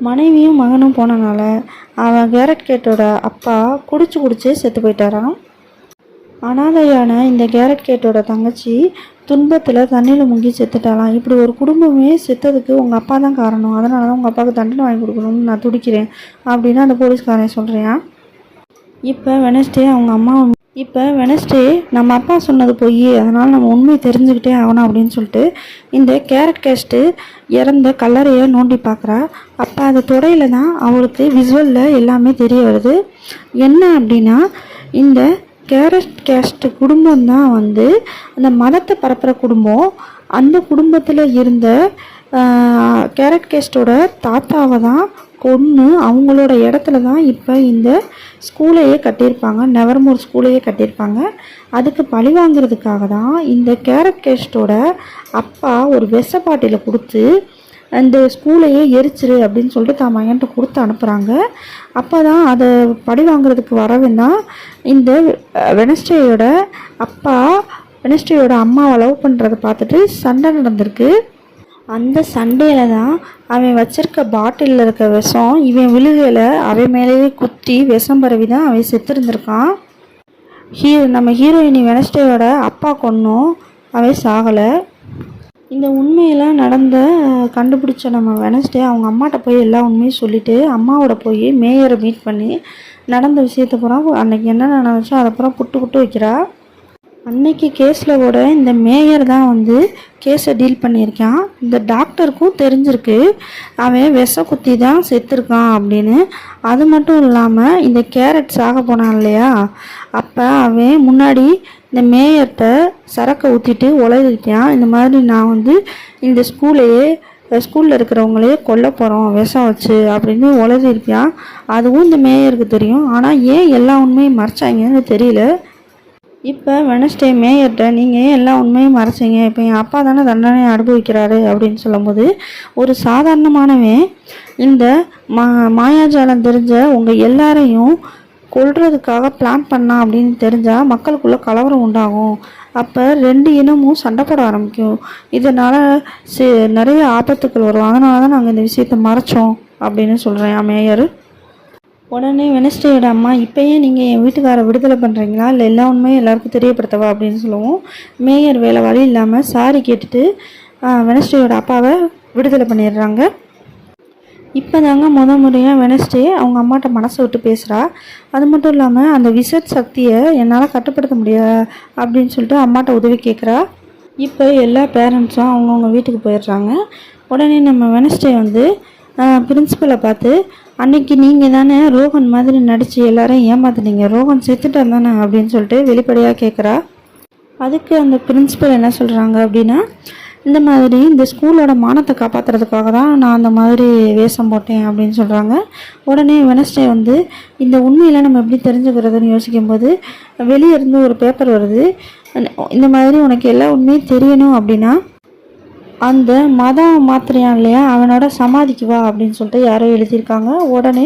மனைவியும் மகனும் போனனால அவன் கேரட் கேட்டோட அப்பா குடிச்சு செத்து போயிட்டாராம். அனாதையான இந்த கேரட் கேட்டோட தங்கச்சி துன்பத்தில் தண்ணியில் முங்கி செத்துட்டாலாம். இப்படி ஒரு குடும்பமே செத்ததுக்கு உங்கள் அப்பா தான் காரணம், அதனால தான் உங்கள் அப்பாவுக்கு தண்டனை வாங்கி கொடுக்கணும்னு நான் துடிக்கிறேன் அப்படின்னு அந்த போலீஸ்காரன் சொல்கிறேன். இப்போ வெனஸ்டே நம்ம அப்பா சொன்னது பொய், அதனால் நம்ம உண்மையை தெரிஞ்சுக்கிட்டே ஆகணும் அப்படின்னு சொல்லிட்டு இந்த கேரட் கேஸ்ட்டு இறந்த கல்லறையை நோண்டி பார்க்குறா. அப்போ அந்த தொடையில் தான் அவளுக்கு விசுவலில் எல்லாமே தெரிய வருது. என்ன அப்படின்னா இந்த கேரட் கேஸ்ட் குடும்பம் தான் வந்து அந்த மதத்தை பரப்புகிற குடும்பம். அந்த குடும்பத்தில் இருந்த கேரட் கேஸ்டோட தாத்தாவை தான் கொன்று அவங்களோட இடத்துல தான் இப்போ இந்த ஸ்கூலையே கட்டியிருப்பாங்க, நெவர்மோர் ஸ்கூலையே கட்டியிருப்பாங்க. அதுக்கு பழி வாங்கிறதுக்காக தான் இந்த கேரட் கேஸ்டோட அப்பா ஒரு விஷ பாட்டியில் கொடுத்து அந்த ஸ்கூலையே எரிச்சிரு அப்படின்னு சொல்லிட்டு தான் மகன்கிட்ட கொடுத்து அனுப்புகிறாங்க. அப்போ தான் அதை பழி வாங்கிறதுக்கு வரவேன்னா இந்த வெனஸ்டேயோட அப்பா வெனஸ்டேயோட அம்மாவை லவ் பண்ணுறதை பார்த்துட்டு சண்டை நடந்திருக்கு. அந்த சண்டையில் தான் அவன் வச்சிருக்க பாட்டிலில் இருக்க விஷம் இவன் விழுகையில் அவன் மேலேயே குத்தி விஷம் பரவி தான் அவன் செத்துருந்துருக்கான். நம்ம ஹீரோயினி வெனஸ்டேயோட அப்பா கொன்னும் அவன் சாகலை. இந்த உண்மையெல்லாம் கண்டுபிடிச்ச நம்ம வெனஸ்டே அவங்க அம்மாட்ட போய் எல்லா உண்மையும் சொல்லிவிட்டு அம்மாவோட போய் மேயரை மீட் பண்ணி நடந்த விஷயத்தை பூரா அன்றைக்கி என்ன நடந்துச்சோ அதை பூரா புட்டு வைக்கிறா. அன்னைக்கு கேஸில் கூட இந்த மேயர் தான் வந்து கேஸை டீல் பண்ணியிருக்கான். இந்த டாக்டருக்கும் தெரிஞ்சிருக்கு அவன் விஷ குத்தி தான் செத்துருக்கான் அப்படின்னு. அது மட்டும் இல்லாமல் இந்த கேரட் சாக போனான் இல்லையா, அப்போ அவன் முன்னாடி இந்த மேயர்கிட்ட சரக்கை ஊற்றிட்டு உலகிருக்கான். இந்த மாதிரி நான் வந்து இந்த ஸ்கூலில் இருக்கிறவங்களே கொல்ல போகிறோம் விஷம் வச்சு அப்படின்னு உலகிருக்கான். அதுவும் இந்த மேயருக்கு தெரியும். ஆனால் ஏன் எல்லா உண்மையும் மறைச்சாங்கன்னு தெரியல. இப்போ வெனஸ்டே மேயர்கிட்ட நீங்கள் ஏன் எல்லா உண்மையும் மறைச்சிங்க, இப்போ என் அப்பா தானே தண்டனை அனுபவிக்கிறாரு அப்படின்னு சொல்லும்போது, ஒரு சாதாரணமானவன் இந்த மாயாஜாலம் தெரிஞ்ச உங்கள் எல்லாரையும் கொல்றதுக்காக பிளான் பண்ணான் அப்படின்னு தெரிஞ்சால் மக்களுக்குள்ளே கலவரம் உண்டாகும். அப்போ 2 இனமும் சண்டை போட ஆரம்பிக்கும். இதனால் நிறைய ஆபத்துக்கள் வரும். அதனால தான் நாங்கள் இந்த விஷயத்தை மறைச்சோம் அப்படின்னு சொல்கிறேன் மேயர். உடனே வெனஸ்டேயோட அம்மா, இப்போயே நீங்கள் என் வீட்டுக்காரை விடுதலை பண்ணுறீங்களா, இல்லை எல்லா உண்மையும் எல்லாருக்கும் தெரியப்படுத்தவா அப்படின்னு சொல்லுவோம். மேயர் வேலை வழி இல்லாமல் சாரி கேட்டுட்டு வெனஸ்டேயோட அப்பாவை விடுதலை பண்ணிடுறாங்க. இப்போ தாங்க முறையாக வெனஸ்டே அவங்க அம்மாட்ட மனசை விட்டு பேசுகிறா. அது மட்டும் இல்லாமல் அந்த விசட் சக்தியை என்னால் கட்டுப்படுத்த முடியாது அப்படின்னு சொல்லிட்டு அம்மாட்ட உதவி கேட்குறா. இப்போ எல்லா பேரண்ட்ஸும் அவங்கவுங்க வீட்டுக்கு போயிடுறாங்க. உடனே நம்ம வெனஸ்டே வந்து பிரின்ஸிபலை பார்த்து, அன்னைக்கு நீங்கள் தானே ரோகன் மாதிரி நடித்து எல்லாரையும் ஏமாத்துனீங்க, ரோகன் செத்துட்டான் தானே அப்படின்னு சொல்லிட்டு வெளிப்படையாக கேட்குறா. அதுக்கு அந்த பிரின்ஸிபல் என்ன சொல்கிறாங்க அப்படின்னா, இந்த மாதிரி இந்த ஸ்கூலோட மானத்தை காப்பாற்றுறதுக்காக தான் நான் அந்த மாதிரி வேஷம் போட்டேன் அப்படின்னு சொல்கிறாங்க. உடனே வெனஸ்டே வந்து இந்த உண்மையில் நம்ம எப்படி தெரிஞ்சுக்கிறதுன்னு யோசிக்கும்போது வெளியே இருந்து ஒரு பேப்பர் வருது. இந்த மாதிரி உனக்கு எல்லா உண்மையும் தெரியணும் அப்படின்னா அந்த மதம் மாத்திரையான் இல்லையா, அவனோட சமாதிக்கு வா அப்படின்னு சொல்லிட்டு யாரோ எழுதியிருக்காங்க. உடனே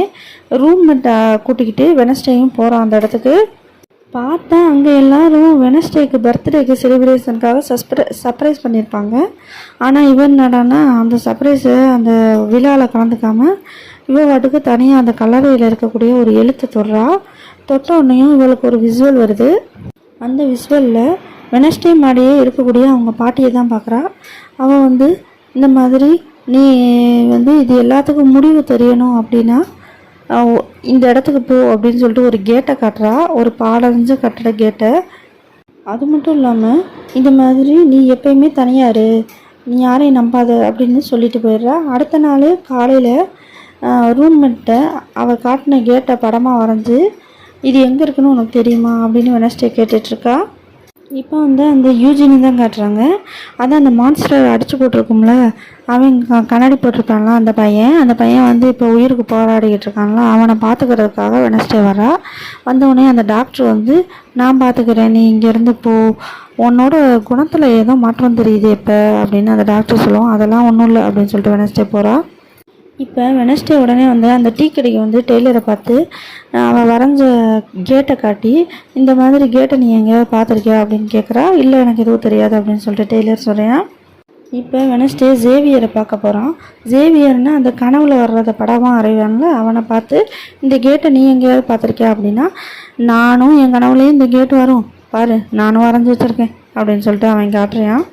ரூம்மேட்டை கூட்டிக்கிட்டு வெனஸ்டேயும் போகிறான் அந்த இடத்துக்கு. பார்த்தா அங்கே எல்லோரும் வெனஸ்டேக்கு பர்த்டேக்கு செலிப்ரேஷனுக்காக சர்ப்ரைஸ் பண்ணியிருப்பாங்க. ஆனால் இவன் நடானா அந்த சர்ப்ரைஸை அந்த விழாவில் கலந்துக்காமல் இவள் வாட்டுக்கு தனியாக அந்த கல்லறையில் இருக்கக்கூடிய ஒரு எழுத்தை தொட்ட உடனேயும் இவளுக்கு ஒரு விசுவல் வருது. அந்த விசுவலில் வெனஸ்டே மாடியே இருக்கக்கூடிய அவங்க பாட்டியை தான் பார்க்குறா. அவள் வந்து இந்த மாதிரி நீ வந்து இது எல்லாத்துக்கும் முடிவு தெரியணும் அப்படின்னா இந்த இடத்துக்கு போ அப்படின்னு சொல்லிட்டு ஒரு கேட்டை காட்டுறா, ஒரு பாலடைஞ்ச கட்டட கேட்டை. அது மட்டும் இல்லாமல் இந்த மாதிரி நீ எப்பயுமே தனியாரு, நீ யாரையும் நம்பாத அப்படின்னு சொல்லிட்டு போயிடுறா. அடுத்த நாள் காலையில் ரூம்மேட்டை அவள் காட்டின கேட்டை படமாக வரைஞ்சி, இது எங்கே இருக்குன்னு உனக்கு தெரியுமா அப்படின்னு வெனஸ்டே கேட்டுட்ருக்கா. இப்போ வந்து அந்த யூஜினி தான் காட்டுறாங்க. அதான் அந்த மான்ஸ்டர் அடித்து போட்டிருக்கும்ல, அவன் கண்ணாடி போட்டிருக்கான்ல அந்த பையன் வந்து இப்போ உயிருக்கு போராடிக்கிட்டு இருக்கான்ல, அவனை பார்த்துக்கிறதுக்காக வெனஸ்டே வரா. வந்தவுடனே அந்த டாக்டர் வந்து, நான் பார்த்துக்கிறேன், நீ இங்கேருந்து போ, உன்னோட குணத்தில் ஏதோ மாற்றம் தெரியுது இப்போ அப்படின்னு அந்த டாக்டர் சொல்லுவோம். அதெல்லாம் ஒன்றும் இல்லை அப்படின்னு சொல்லிட்டு வெனஸ்டே போகிறா. இப்போ வெனஸ்டே உடனே வந்து அந்த டீ கடைக்கு வந்து டெய்லரை பார்த்து அவள் வரைஞ்ச கேட்டை காட்டி, இந்த மாதிரி கேட்டை நீ எங்கேயாவது பார்த்துருக்கியா அப்படின்னு கேட்குறா. இல்லை எனக்கு எதுவும் தெரியாது அப்படின்னு சொல்லிட்டு டெய்லர் சொல்கிறேன். இப்போ வெனஸ்டே ஜேவியரை பார்க்க போகிறான். ஜேவியர்னா அந்த கனவுல வர்றத படமாக அறைவான்ல, அவனை பார்த்து இந்த கேட்டை நீ எங்கேயாவது பார்த்துருக்கியா அப்படின்னா, நானும் என் கனவுலேயும் இந்த கேட்டு வரும் பாரு, நானும் வரைஞ்சி வச்சுருக்கேன் அப்படின்னு சொல்லிட்டு அவன் காட்டுறான்.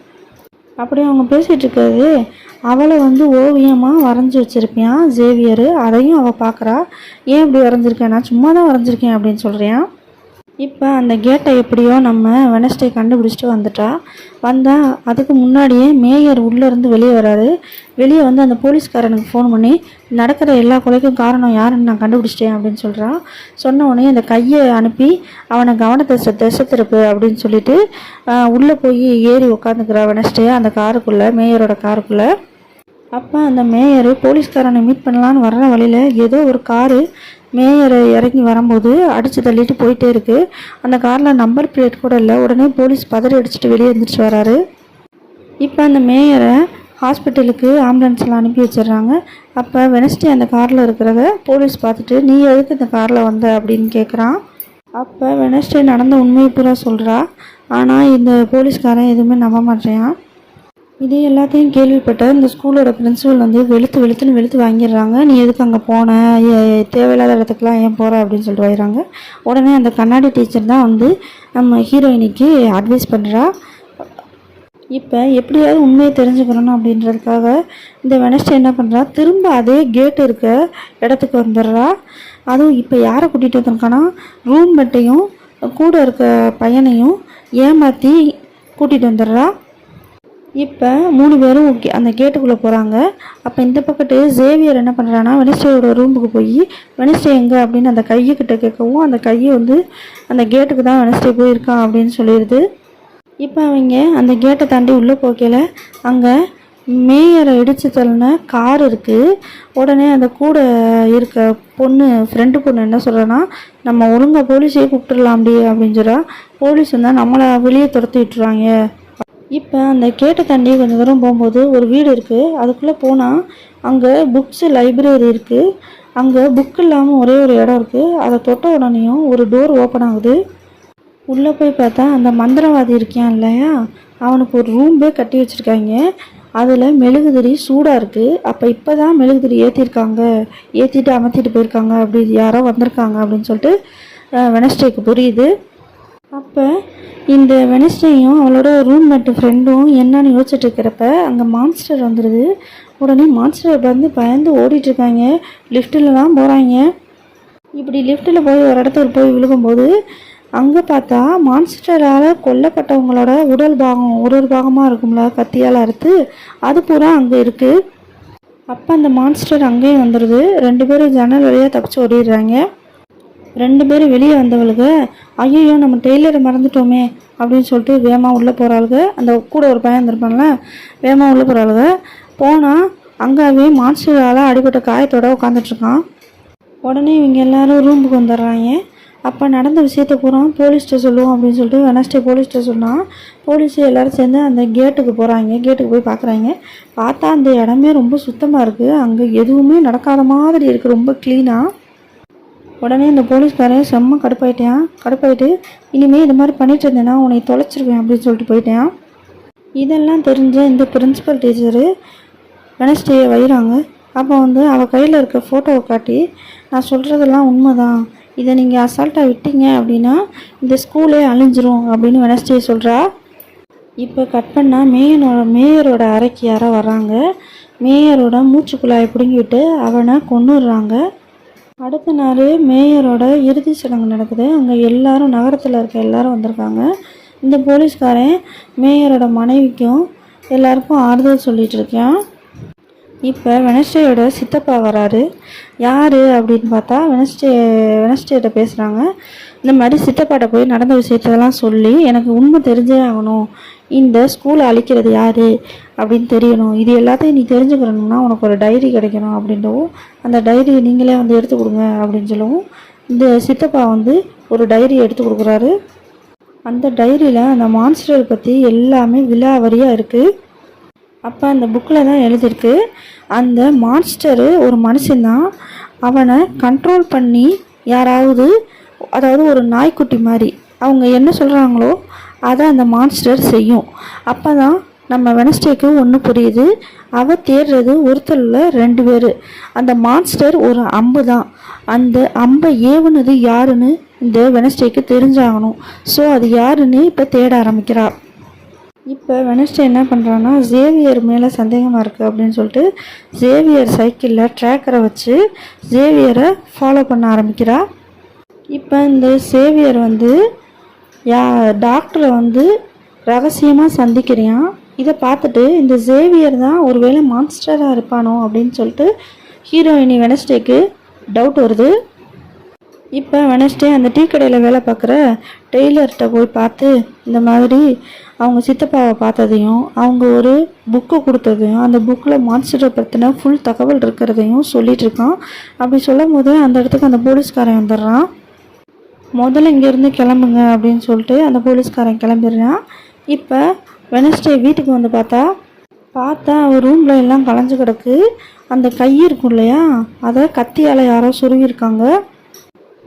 அப்படியே அவங்க பேசிகிட்டு இருக்கிறது அவளை வந்து ஓவியமாக வரைஞ்சி வச்சுருப்பியான் ஜேவியரு. அதையும் அவள் பார்க்குறா. ஏன் இப்படி வரைஞ்சிருக்கேன், நான் சும்மா தான் வரைஞ்சிருக்கேன் அப்படின்னு சொல்கிறியான். இப்போ அந்த கேட்டை எப்படியோ நம்ம வெனஸ்டே கண்டுபிடிச்சிட்டு வந்தால் அதுக்கு முன்னாடியே மேயர் உள்ளேருந்து வெளியே வராரு. வெளியே வந்து அந்த போலீஸ்காரனுக்கு ஃபோன் பண்ணி நடக்கிற எல்லா கொலைக்கும் காரணம் யாருன்னு நான் கண்டுபிடிச்சிட்டேன் அப்படின்னு சொல்கிறான். சொன்ன உடனே அந்த கையை அனுப்பி அவனை கவனத்தை திசை திருப்பு அப்படின்னு சொல்லிட்டு உள்ளே போய் ஏறி உட்காந்துக்கிறா வெனஸ்டே அந்த காருக்குள்ளே, மேயரோட காருக்குள்ளே. அப்போ அந்த மேயர் போலீஸ்காரனை மீட் பண்ணலான்னு வர்ற வழியில் ஏதோ ஒரு காரு மேயரை இறங்கி வரும்போது அடித்து தள்ளிட்டு போயிட்டே இருக்குது. அந்த காரில் நம்பர் பிளேட் கூட இல்லை. உடனே போலீஸ் பதறி அடிச்சுட்டு வெளியே எழுந்திரிச்சு வராரு. இப்போ அந்த மேயரை ஹாஸ்பிட்டலுக்கு ஆம்புலன்ஸில் அனுப்பி வச்சிடுறாங்க. அப்போ வெனஸ்டே அந்த காரில் இருக்கிறத போலீஸ் பார்த்துட்டு, நீ எதுக்கு இந்த காரில் வந்த அப்படின்னு கேட்குறான். அப்போ வெனஸ்டே நடந்த உண்மையை பூரா சொல்கிறா. ஆனால் இந்த போலீஸ்காரன் எதுவுமே நம்ப மாட்டேன். இது எல்லாத்தையும் கேள்விப்பட்ட இந்த ஸ்கூலோட பிரின்சிபல் வந்து வெளுத்து வாங்கிடுறாங்க. நீ எதுக்கு அங்கே போன, தேவையில்லாத இடத்துக்குலாம் ஏன் போகிற அப்படின்னு சொல்லிட்டு வைகிறாங்க. உடனே அந்த கண்ணாடி டீச்சர் தான் வந்து நம்ம ஹீரோயினிக்கு அட்வைஸ் பண்ணுறா. இப்போ எப்படியாவது உண்மையை தெரிஞ்சுக்கணும் அப்படின்றதுக்காக இந்த வெனஸ்டே என்ன பண்ணுறா, திரும்ப அதே கேட் இருக்க இடத்துக்கு வந்துடுறா. அதுவும் இப்போ யாரை கூட்டிகிட்டு வந்திருக்கானா, ரூம்மேட்டையும் கூட இருக்க பையனையும் ஏமாற்றி கூட்டிகிட்டு வந்துடுறா. இப்போ 3 பேரும் அந்த கேட்டுக்குள்ளே போகிறாங்க. அப்போ இந்த பக்கத்து ஜேவியர் என்ன பண்ணுறான்னா, வெனஸ்டேயோட ரூமுக்கு போய் வெனஸ்டே எங்கே அப்படின்னு அந்த கையக்கிட்ட கேட்கவும், அந்த கையை வந்து அந்த கேட்டுக்கு தான் வெனஸ்டே போயிருக்கான் அப்படின்னு சொல்லிடுது. இப்போ அவங்க அந்த கேட்டை தாண்டி உள்ளே போக்கையில் அங்கே மேயரை இடித்து தள்ளின கார் இருக்குது. உடனே அந்த கூட இருக்க பொண்ணு ஃப்ரெண்டு பொண்ணு என்ன சொல்கிறேன்னா, நம்ம ஒழுங்காக போலீஸே கூப்பிட்டுடலாம்டி அப்படின்னு சொல்கிறா. போலீஸ் வந்தால் நம்மளை வெளியே துரத்தி விட்டுருவாங்க. இப்போ அந்த கேட்டை தாண்டி கொஞ்சம் தூரம் போகும்போது ஒரு வீடு இருக்குது. அதுக்குள்ளே போனால் அங்கே புக்ஸு லைப்ரரி இருக்குது. அங்கே புக் இல்லாமல் ஒரே ஒரு இடம் இருக்குது. அதை தொட்ட உடனேயும் ஒரு டோர் ஓப்பன் ஆகுது. உள்ளே போய் பார்த்தா அந்த மந்திரவாதி இருக்கான் இல்லையா, அவனுக்கு ஒரு ரூம்பே கட்டி வச்சுருக்காங்க. அதில் மெழுகுதிரி சூடாக இருக்குது. அப்போ இப்போ தான் மெழுகுதிரி ஏற்றிட்டு அமர்த்திட்டு போயிருக்காங்க, அப்படி யாரோ வந்திருக்காங்க அப்படின்னு சொல்லிட்டு வெனஸ்டேக்கு புரியுது. அப்போ இந்த வெனஸ்டேயும் அவளோட ரூம்மேட்டு ஃப்ரெண்டும் என்னன்னு யோசிச்சுட்டு இருக்கிறப்ப அங்கே மான்ஸ்டர் வந்துடுது. உடனே மான்ஸ்டர் வந்து பயந்து ஓடிட்டுருக்காங்க. லிஃப்ட்டில் தான் போகிறாங்க. இப்படி லிஃப்ட்டில் போய் ஒரு இடத்துல போய் விழுகும்போது அங்கே பார்த்தா மான்ஸ்டரால் கொல்லப்பட்டவங்களோட ஒரு பாகமாக இருக்கும்ல, கத்தியால் அறுத்து, அது பூரா அங்கே இருக்குது. அப்போ அந்த மான்ஸ்டர் அங்கேயும் வந்துடுது. 2 பேரும் ஜன்னல் வழியாக தப்பிச்சு ஓடிடுறாங்க. 2 பேரும் வெளியே வந்தவளுக்கு ஐயோ நம்ம டெய்லரை மறந்துட்டோமே அப்படின்னு சொல்லிட்டு வேகமாக உள்ளே போகிறாளுங்க. அந்த கூட ஒரு பையன் வந்திருப்பான்ல, வேகமாக உள்ளே போகிறாளுங்க. போனால் அங்கேவே மான்ஸ்டரால் அடிபட்ட காயத்தோடு உட்காந்துட்ருக்கான். உடனே இவங்க எல்லோரும் ரூமுக்கு வந்துடுறாங்க. அப்போ நடந்த விஷயத்தை பூரா போலீஸ்கிட்ட சொல்லுவோம் அப்படின்னு சொல்லிட்டு வெனஸ்டே போலீஸ்கிட்ட சொன்னால், போலீஸு எல்லோரும் சேர்ந்து அந்த கேட்டுக்கு போகிறாங்க. கேட்டுக்கு போய் பார்க்குறாங்க. பார்த்தா அந்த இடமே ரொம்ப சுத்தமாக இருக்குது. அங்கே எதுவுமே நடக்காத மாதிரி இருக்குது, ரொம்ப க்ளீனாக. உடனே இந்த போலீஸ்காரன் செம்ம கடுப்பாயிட்டு இனிமேல் இது மாதிரி பண்ணிட்டு இருந்தேன்னா உன்னை தொலைச்சிருவேன் அப்படின்னு சொல்லிட்டு போயிட்டேன். இதெல்லாம் தெரிஞ்ச இந்த பிரின்சிபல் டீச்சரு வெனஸ்டேயை வைகிறாங்க. அப்போ அவள் கையில் இருக்க ஃபோட்டோவை காட்டி, நான் சொல்கிறதெல்லாம் உண்மைதான், இதை நீங்கள் அசால்ட்டாக விட்டீங்க அப்படின்னா இந்த ஸ்கூலே அழிஞ்சிரும் அப்படின்னு வெனஸ்டே சொல்கிறா. இப்போ கட் பண்ணால் மேயரோட அறைக்கு யாரோ வர்றாங்க. மேயரோட மூச்சுக்குழாயை பிடுங்கிவிட்டு அவனை கொன்னுடுறாங்க. அடுத்த நாள் மேயரோட இறுதி சடங்கு நடக்குது. அங்கே எல்லாரும், நகரத்தில் இருக்க எல்லாரும் வந்திருக்காங்க. இந்த போலீஸ்காரன் மேயரோட மனைவிக்கும் எல்லாருக்கும் ஆறுதல் சொல்லிகிட்டு இருக்கான். இப்போ வெனஸ்டேயோட சித்தப்பா வராரு. யார் அப்படின்னு பார்த்தா வெனஸ்டேட்ட பேசுகிறாங்க. இந்த மாதிரி சித்தப்பாட்ட போய் நடந்த விஷயத்தெல்லாம் சொல்லி, எனக்கு உண்மை தெரிஞ்சே ஆகணும், இந்த ஸ்கூலை அழிக்கிறது யார் அப்படின்னு தெரியணும், இது எல்லாத்தையும் நீ தெரிஞ்சுக்கிறணும்னா உனக்கு ஒரு டைரி கிடைக்கணும் அப்படின்றவும், அந்த டைரியை நீங்களே எடுத்து கொடுங்க அப்படின்னு சொல்லவும், இந்த சித்தப்பா ஒரு டைரி எடுத்து கொடுக்குறாரு. அந்த டைரியில் அந்த மான்ஸ்டரை பற்றி எல்லாமே விலாவரியாக இருக்குது. அப்போ அந்த புக்கில் தான் எழுதியிருக்கு, அந்த மான்ஸ்டரு ஒரு மனுஷன்தான், அவனை கண்ட்ரோல் பண்ணி யாராவது, அதாவது ஒரு நாய்க்குட்டி மாதிரி அவங்க என்ன சொல்கிறாங்களோ அதை அந்த மான்ஸ்டர் செய்யும். அப்போ தான் நம்ம வெனஸ்டேக்கு ஒன்று புரியுது, அவள் தேடுறது ஒருத்தரில் 2 பேர். அந்த மான்ஸ்டர் ஒரு அம்பு தான், அந்த அம்பை ஏவுனது யாருன்னு இந்த வெனஸ்டேக்கு தெரிஞ்சாகணும். ஸோ அது யாருன்னு இப்போ தேட ஆரம்பிக்கிறாள். இப்போ வெனஸ்டே என்ன பண்ணுறான்னா, ஜேவியர் மேலே சந்தேகமாக இருக்குது அப்படின்னு சொல்லிட்டு ஜேவியர் சைக்கிளில் ட்ராக்கரை வச்சு ஜேவியரை ஃபாலோ பண்ண ஆரம்பிக்கிறா. இப்போ இந்த சேவியர் டாக்டரை ரகசியமாக சந்திக்கிறியான். இதை பார்த்துட்டு இந்த ஜேவியர் தான் ஒருவேளை மான்ஸ்டராக இருப்பானோ அப்படின்னு சொல்லிட்டு ஹீரோயினி வெனஸ்டேக்கு டவுட் வருது. இப்போ வெனஸ்டே அந்த டீ கடையில் வேலை பார்க்குற டெய்லர்கிட்ட போய் பார்த்து இந்த மாதிரி அவங்க சித்தப்பாவை பார்த்ததையும், அவங்க ஒரு புக்கு கொடுத்ததையும், அந்த புக்கில் மான்ஸ்டரை பற்றின ஃபுல் தகவல் இருக்கிறதையும் சொல்லிகிட்டு இருக்கான். அப்படி சொல்லும் போது அந்த இடத்துக்கு அந்த போலீஸ்காரன் வந்துடுறான். முதல்ல இங்கேருந்து கிளம்புங்க அப்படின்னு சொல்லிட்டு அந்த போலீஸ்காரன் கிளம்பிடுறான். இப்போ வெனஸ்டே வீட்டுக்கு பார்த்தா அவர் ரூமில் எல்லாம் கலைஞ்சு கிடக்கு. அந்த கை இருக்கும் இல்லையா, அதை கத்தியால் யாரோ சுருவிருக்காங்க.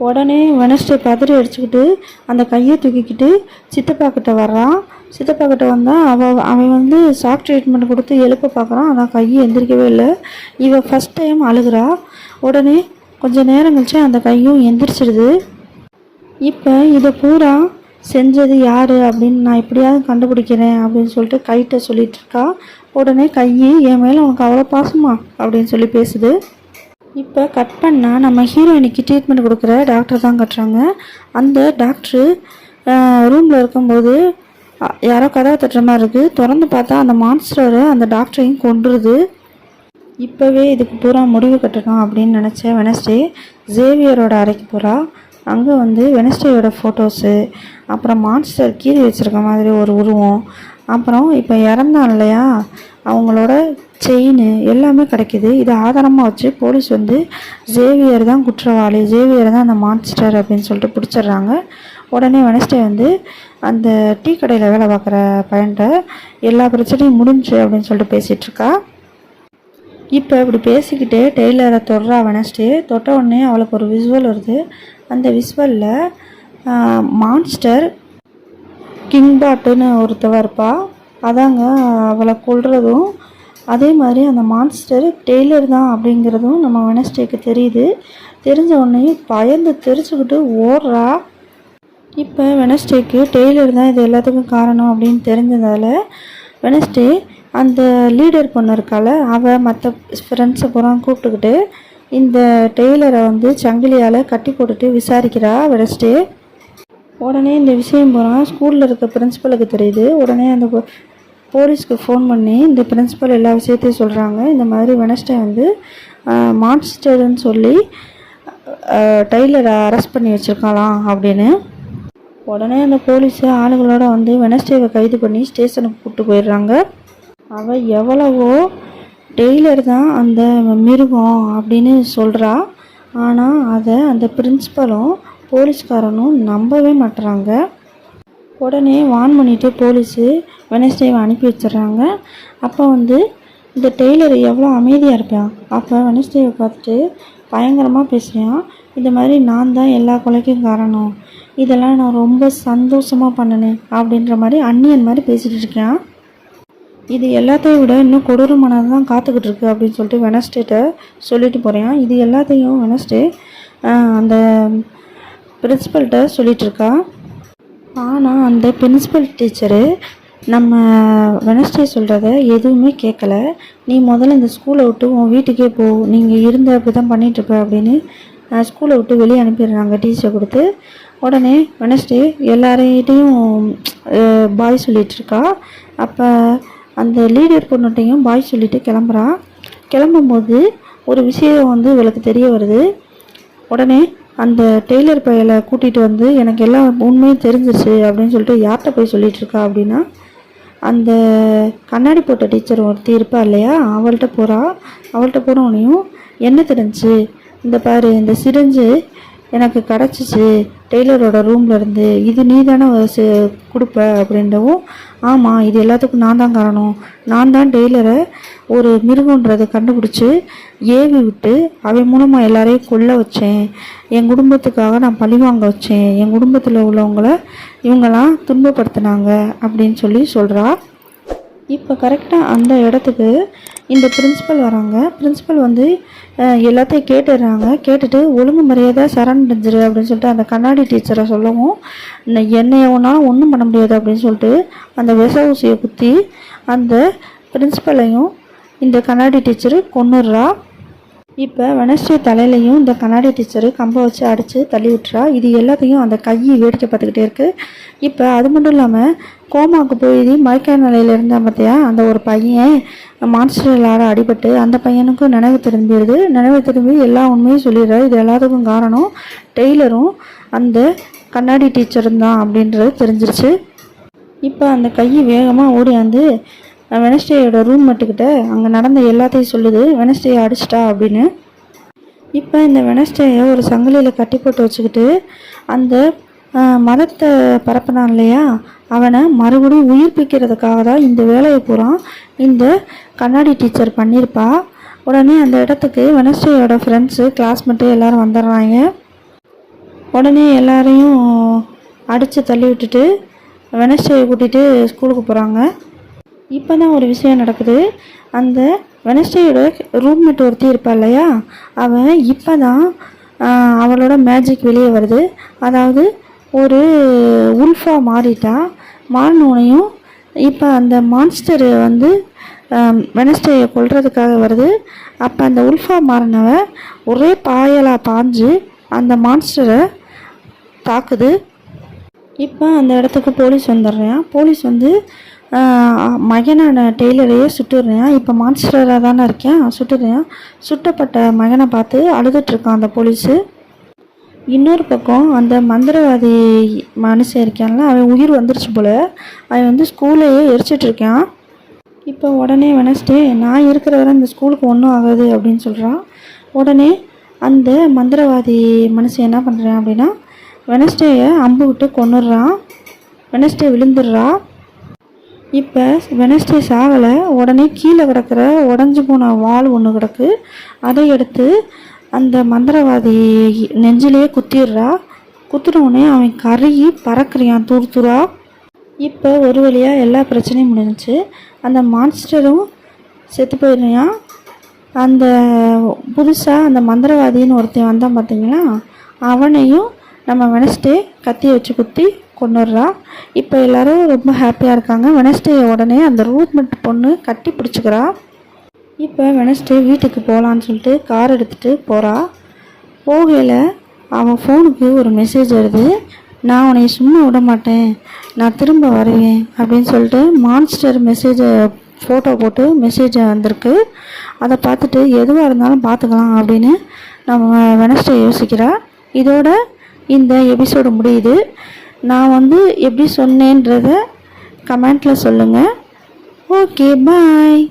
உடனே வெனஸ்டே பதறி அடிச்சுக்கிட்டு அந்த கையை தூக்கிக்கிட்டு சித்தப்பா கிட்ட வர்றான். சித்தப்பா கிட்ட வந்தால் அவன் ஷாக் ட்ரீட்மெண்ட் கொடுத்து எழுப்ப பார்க்குறான். ஆனால் கையை எந்திரிக்கவே இல்லை. இவன் ஃபஸ்ட் டைம் அழுகிறா. உடனே கொஞ்சம் நேரம் கழிச்சு அந்த கையும் எந்திரிச்சிடுது. இப்போ இதை பூரா செஞ்சது யார் அப்படின்னு நான் எப்படியாவது கண்டுபிடிக்கிறேன் அப்படின்னு சொல்லிட்டு கைட்ட சொல்லிட்டு இருக்கா. உடனே கையை, என் மேலே உனக்கு அவ்வளோ பாசமா அப்படின்னு சொல்லி பேசுது. இப்போ கட் பண்ணால் நம்ம ஹீரோயினுக்கு ட்ரீட்மெண்ட் கொடுக்குற டாக்டர் தான் கட்டுறாங்க. அந்த டாக்டரு ரூமில் இருக்கும்போது யாரோ கதவை தட்டுற மாதிரி இருக்குது. திறந்து பார்த்தா அந்த மான்ஸ்டரை அந்த டாக்டரையும் கொன்றுது. இப்போவே இதுக்கு பூரா முடிவு கட்டணும் அப்படின்னு நினச்ச வெனஸ்டே ஜேவியரோட அறைக்கு போகிறா. அங்கே வந்து வெனஸ்டேயோட ஃபோட்டோஸு, அப்புறம் மான்ஸ்டர் கீறி வச்சுருக்க மாதிரி ஒரு உருவம், அப்புறம் இப்போ இறந்தான் இல்லையா அவங்களோட செயின் எல்லாமே கிடைக்கிது. இதை ஆதாரமாக வச்சு போலீஸ் வந்து ஜேவியர் தான் குற்றவாளி, ஜேவியர் தான் அந்த மான்ஸ்டர் அப்படின்னு சொல்லிட்டு பிடிச்சிடுறாங்க. உடனே வெனஸ்டே வந்து அந்த டீ கடையில் வேலை பார்க்குற பையன்கிட்ட எல்லா பிரச்சனையும் முடிஞ்சு அப்படின்னு சொல்லிட்டு பேசிகிட்ருக்கா. இப்போ இப்படி பேசிக்கிட்டே டெய்லரை தொடுறா வெனஸ்டே. தொட்ட உடனே அவளுக்கு ஒரு விசுவல் வருது. அந்த விசுவலில் மான்ஸ்டர் கிங்பாட்டுன்னு ஒருத்தவ இருப்பா. அதாங்க அவளை கொல்றதும், அதே மாதிரி அந்த மான்ஸ்டர் டெய்லர் தான் அப்படிங்கிறதும் நம்ம வெனஸ்டேக்கு தெரியுது. தெரிஞ்ச உடனே பயந்து தெரிச்சுக்கிட்டு ஓடுறா. இப்போ வெனஸ்டேக்கு டெய்லர் தான் இது எல்லாத்துக்கும் காரணம் அப்படின்னு தெரிஞ்சதால் வெனஸ்டே அந்த லீடர் பொண்ணு இருக்கால அவள் மற்ற ஃப்ரெண்ட்ஸை பூரா கூப்பிட்டுக்கிட்டு இந்த டெய்லரை வந்து சங்கிலியால் கட்டி போட்டுட்டு விசாரிக்கிறா வெனஸ்டே. உடனே இந்த விஷயம் பூரா ஸ்கூலில் இருக்க பிரின்ஸிபலுக்கு தெரியுது. உடனே அந்த போலீஸ்க்கு ஃபோன் பண்ணி இந்த பிரின்ஸிபல் எல்லா விஷயத்தையும் சொல்கிறாங்க. இந்த மாதிரி வெனஸ்டே வந்து மான்ஸ்டர்னு சொல்லி டெய்லரை அரெஸ்ட் பண்ணி வச்சுருக்கலாம் அப்படின்னு. உடனே அந்த போலீஸு ஆளுகளோட வந்து வெனஸ்டேவை கைது பண்ணி ஸ்டேஷனுக்கு கூப்பிட்டு போயிடுறாங்க. அவள் எவ்வளவோ டெய்லர் தான் அந்த மிருகம் அப்படின்னு சொல்கிறா. ஆனால் அதை அந்த பிரின்ஸிபலும் போலீஸ்காரனும் நம்பவே மாட்டுறாங்க. உடனே வான் பண்ணிவிட்டு போலீஸு வெனஸ்டேவை அனுப்பி வச்சிடுறாங்க. அப்போ வந்து இந்த டெய்லர் எவ்வளோ அமைதியாக இருப்பான். அப்போ வெனஸ்டேவை பார்த்துட்டு பயங்கரமாக பேசுகிறான். இந்த மாதிரி நான் தான் எல்லா கொலைக்கும் காரணம், இதெல்லாம் நான் ரொம்ப சந்தோஷமாக பண்ணினேன் அப்படின்ற மாதிரி அந்நியன் மாதிரி பேசிகிட்டு இருக்கேன். இது எல்லாத்தையும் விட இன்னும் கொடூரமானது தான் காத்துக்கிட்டு இருக்கு அப்படின்னு சொல்லிட்டு வெனஸ்டேட்ட சொல்லிட்டு போகிறேன். இது எல்லாத்தையும் வெனஸ்டே அந்த பிரின்ஸிபல்கிட்ட சொல்லிகிட்ருக்கா. ஆனால் அந்த பிரின்ஸிபல் டீச்சரு நம்ம வெனஸ்டே சொல்கிறத எதுவுமே கேட்கல. நீ முதல்ல இந்த ஸ்கூலை விட்டு உன் வீட்டுக்கே போ, நீங்கள் இருந்த அப்படி தான் பண்ணிகிட்ருப்ப அப்படின்னு ஸ்கூலை விட்டு வெளியே அனுப்பிடுறாங்க டீச்சரை கொடுத்து. உடனே வெனஸ்டே எல்லாரையும் பாய் சொல்லிகிட்ருக்கா. அப்போ அந்த லீடர் பொண்ணுகிட்டையும் பாய் சொல்லிவிட்டு கிளம்புறா. கிளம்பும்போது ஒரு விஷயம் வந்து இவளுக்கு தெரிய வருது. உடனே அந்த டெய்லர் பையலை கூட்டிகிட்டு வந்து எனக்கு எல்லாம் உண்மையும் தெரிஞ்சிச்சு அப்படின்னு சொல்லிட்டு யார்கிட்ட போய் சொல்லிகிட்ருக்கா அப்படின்னா அந்த கண்ணாடி போட்ட டீச்சர் ஒருத்தி இருப்பா இல்லையா அவள்கிட்ட போகிறா. அவள்கிட்ட போனவனையும் என்ன தெரிஞ்சு இந்த பாரு இந்த சிரிஞ்சு எனக்கு கிடச்சிச்சு டெய்லரோட ரூமில் இருந்து, இது நீ தானே கொடுப்ப அப்படின்றவும், ஆமாம் இது எல்லாத்துக்கும் நான் தான் காரணம், நான் தான் டெய்லரை ஒரு மிருகன்றதை கண்டுபிடிச்சி ஏவி விட்டு அவன் மூலமாக எல்லாரையும் கொல்ல வச்சேன், என் குடும்பத்துக்காக நான் பழிவாங்க வச்சேன், என் குடும்பத்தில் உள்ளவங்கள இவங்கெல்லாம் துன்பப்படுத்தினாங்க அப்படின்னு சொல்லி சொல்கிறா. இப்போ கரெக்டாக அந்த இடத்துக்கு இந்த பிரின்ஸிபல் வராங்க. பிரின்ஸிபல் வந்து எல்லாத்தையும் கேட்டுடுறாங்க. கேட்டுட்டு ஒழுங்கு மரியாதை சரணடைஞ்சிரு அப்படின்னு சொல்லிட்டு அந்த கண்ணாடி டீச்சரை சொல்லவும், என்னைய ஒன்றாலும் ஒன்றும் பண்ண முடியாது அப்படின்னு சொல்லிட்டு அந்த விஷ ஊசியை குத்தி அந்த பிரின்ஸிபலையும் இந்த கண்ணாடி டீச்சரு கொன்னுடுறா. இப்போ வெனஸ்டே தலையிலையும் இந்த கண்ணாடி டீச்சரு கம்பை வச்சு அடித்து தள்ளி விட்டுறா. இது எல்லாத்தையும் அந்த கையை வேடிக்கை பார்த்துக்கிட்டே இருக்குது. இப்போ அது மட்டும் இல்லாமல் கோமாவுக்கு போய் மயக்க நிலையில் இருந்தால் பார்த்தியா அந்த ஒரு பையன் மான்ஸ்டர் எல்லாரும் அடிபட்டு அந்த பையனுக்கும் நினைவு திரும்பிடுது. நினைவு திரும்பி எல்லா உண்மையும் சொல்லிடுறாரு. இது எல்லாத்துக்கும் காரணம் டெய்லரும் அந்த கண்ணாடி டீச்சரும் தான் அப்படின்றது தெரிஞ்சிருச்சு. இப்போ அந்த கை வேகமாக ஓடியாந்து வெனஸ்டேயோட ரூம் மட்டுக்கிட்ட அங்கே நடந்த எல்லாத்தையும் சொல்லுது, வெனஸ்டேயை அடிச்சிட்டா அப்படின்னு. இப்போ இந்த வெனஸ்டேயை ஒரு சங்கிலியில் கட்டி போட்டு வச்சுக்கிட்டு அந்த மதத்தை பரப்பினான் இல்லையா அவனை மறுபடியும் உயிர்ப்பிக்கிறதுக்காக தான் இந்த வேலையை பூரா இந்த கண்ணாடி டீச்சர் பண்ணியிருப்பா. உடனே அந்த இடத்துக்கு வெனஸ்டேயோட ஃப்ரெண்ட்ஸு கிளாஸ்மேட்டு எல்லோரும் வந்துடுறாங்க. உடனே எல்லாரையும் அடித்து தள்ளி விட்டுட்டு வெனஸ்டேயை கூட்டிகிட்டு ஸ்கூலுக்கு போகிறாங்க. இப்போ தான் ஒரு விஷயம் நடக்குது. அந்த வெனஸ்டேயோட ரூம்மேட் ஒருத்தி இருப்பா இல்லையா அவன் இப்போ தான் அவளோட மேஜிக் வெளியே வருது. அதாவது ஒரு உல்ஃபாக மாறிட்டா. மாறினோனையும் இப்போ அந்த மான்ஸ்டரு வந்து வெனஸ்டேயை கொல்றதுக்காக வருது. அப்போ அந்த உல்ஃபாக மாறினவ ஒரே பாயலாக பாஞ்சு அந்த மான்ஸ்டரை தாக்குது. இப்போ அந்த இடத்துக்கு போலீஸ் வந்துடுறான். போலீஸ் வந்து மகனான டெய்லரையே சுட்டுடுறேன். இப்போ மான்ஸ்டராக தானே இருக்கேன் சுட்டுடுறேன். சுட்டப்பட்ட மகனை பார்த்து அழுதுட்ருக்கான் அந்த போலீஸு. இன்னொரு பக்கம் அந்த மந்திரவாதி மனுஷன் இருக்கான்ல, அவன் உயிர் வந்துருச்சு போல். அவன் வந்து ஸ்கூலையே எரிச்சிட்டு இருக்கான். இப்போ உடனே வெனஸ்டே நான் இருக்கிற வரை இந்த ஸ்கூலுக்கு ஒன்றும் ஆகாது அப்படின்னு சொல்கிறான். உடனே அந்த மந்திரவாதி மனுஷன் என்ன பண்ணுறான் அப்படின்னா வெனஸ்டேயை அம்பு விட்டு கொன்னுடுறான். வெனஸ்டே விழுந்துடுறா. இப்போ வெனஸ்டே சாகலை. உடனே கீழே கிடக்கிற உடஞ்சி போன வாள் ஒன்று கிடக்கு. அதை எடுத்து அந்த மந்திரவாதி நெஞ்சிலேயே குத்திடுறா. குத்துனவுடனே அவன் கருகி பறக்குறியான் தூர் தூரா. இப்போ ஒரு வழியாக எல்லா பிரச்சனையும் முடிஞ்சிச்சு. அந்த மான்ஸ்டரும் செத்து போயிடுறான். அந்த புதுசாக அந்த மந்திரவாதின்னு ஒருத்தன் வந்தான் பார்த்தீங்களா, அவனையும் நம்ம வெனஸ்டே கத்தியை வச்சு குத்தி கொண்டுடுறா. இப்போ எல்லோரும் ரொம்ப ஹாப்பியாக இருக்காங்க. வெனஸ்டே உடனே அந்த ரூம்மேட் பொண்ணு கட்டி பிடிச்சிக்கிறா. இப்போ வெனஸ்டே வீட்டுக்கு போகலான்னு சொல்லிட்டு கார் எடுத்துகிட்டு போகிறா. போகையில் அவன் ஃபோனுக்கு ஒரு மெசேஜ் வருது. நான் உன்னை சும்மா விட மாட்டேன், நான் திரும்ப வருவேன் அப்படின்னு சொல்லிட்டு மான்ஸ்டர் மெசேஜை ஃபோட்டோ போட்டு மெசேஜை வந்திருக்கு. அதை பார்த்துட்டு எதுவாக இருந்தாலும் பார்த்துக்கலாம் அப்படின்னு நம்ம வெனஸ்டே யோசிக்கிறா. இதோட இந்த எபிசோடு முடியுது. நான் வந்து எப்படி சொன்னேன்றதை கமெண்ட்டில் சொல்லுங்கள். ஓகே, பாய்.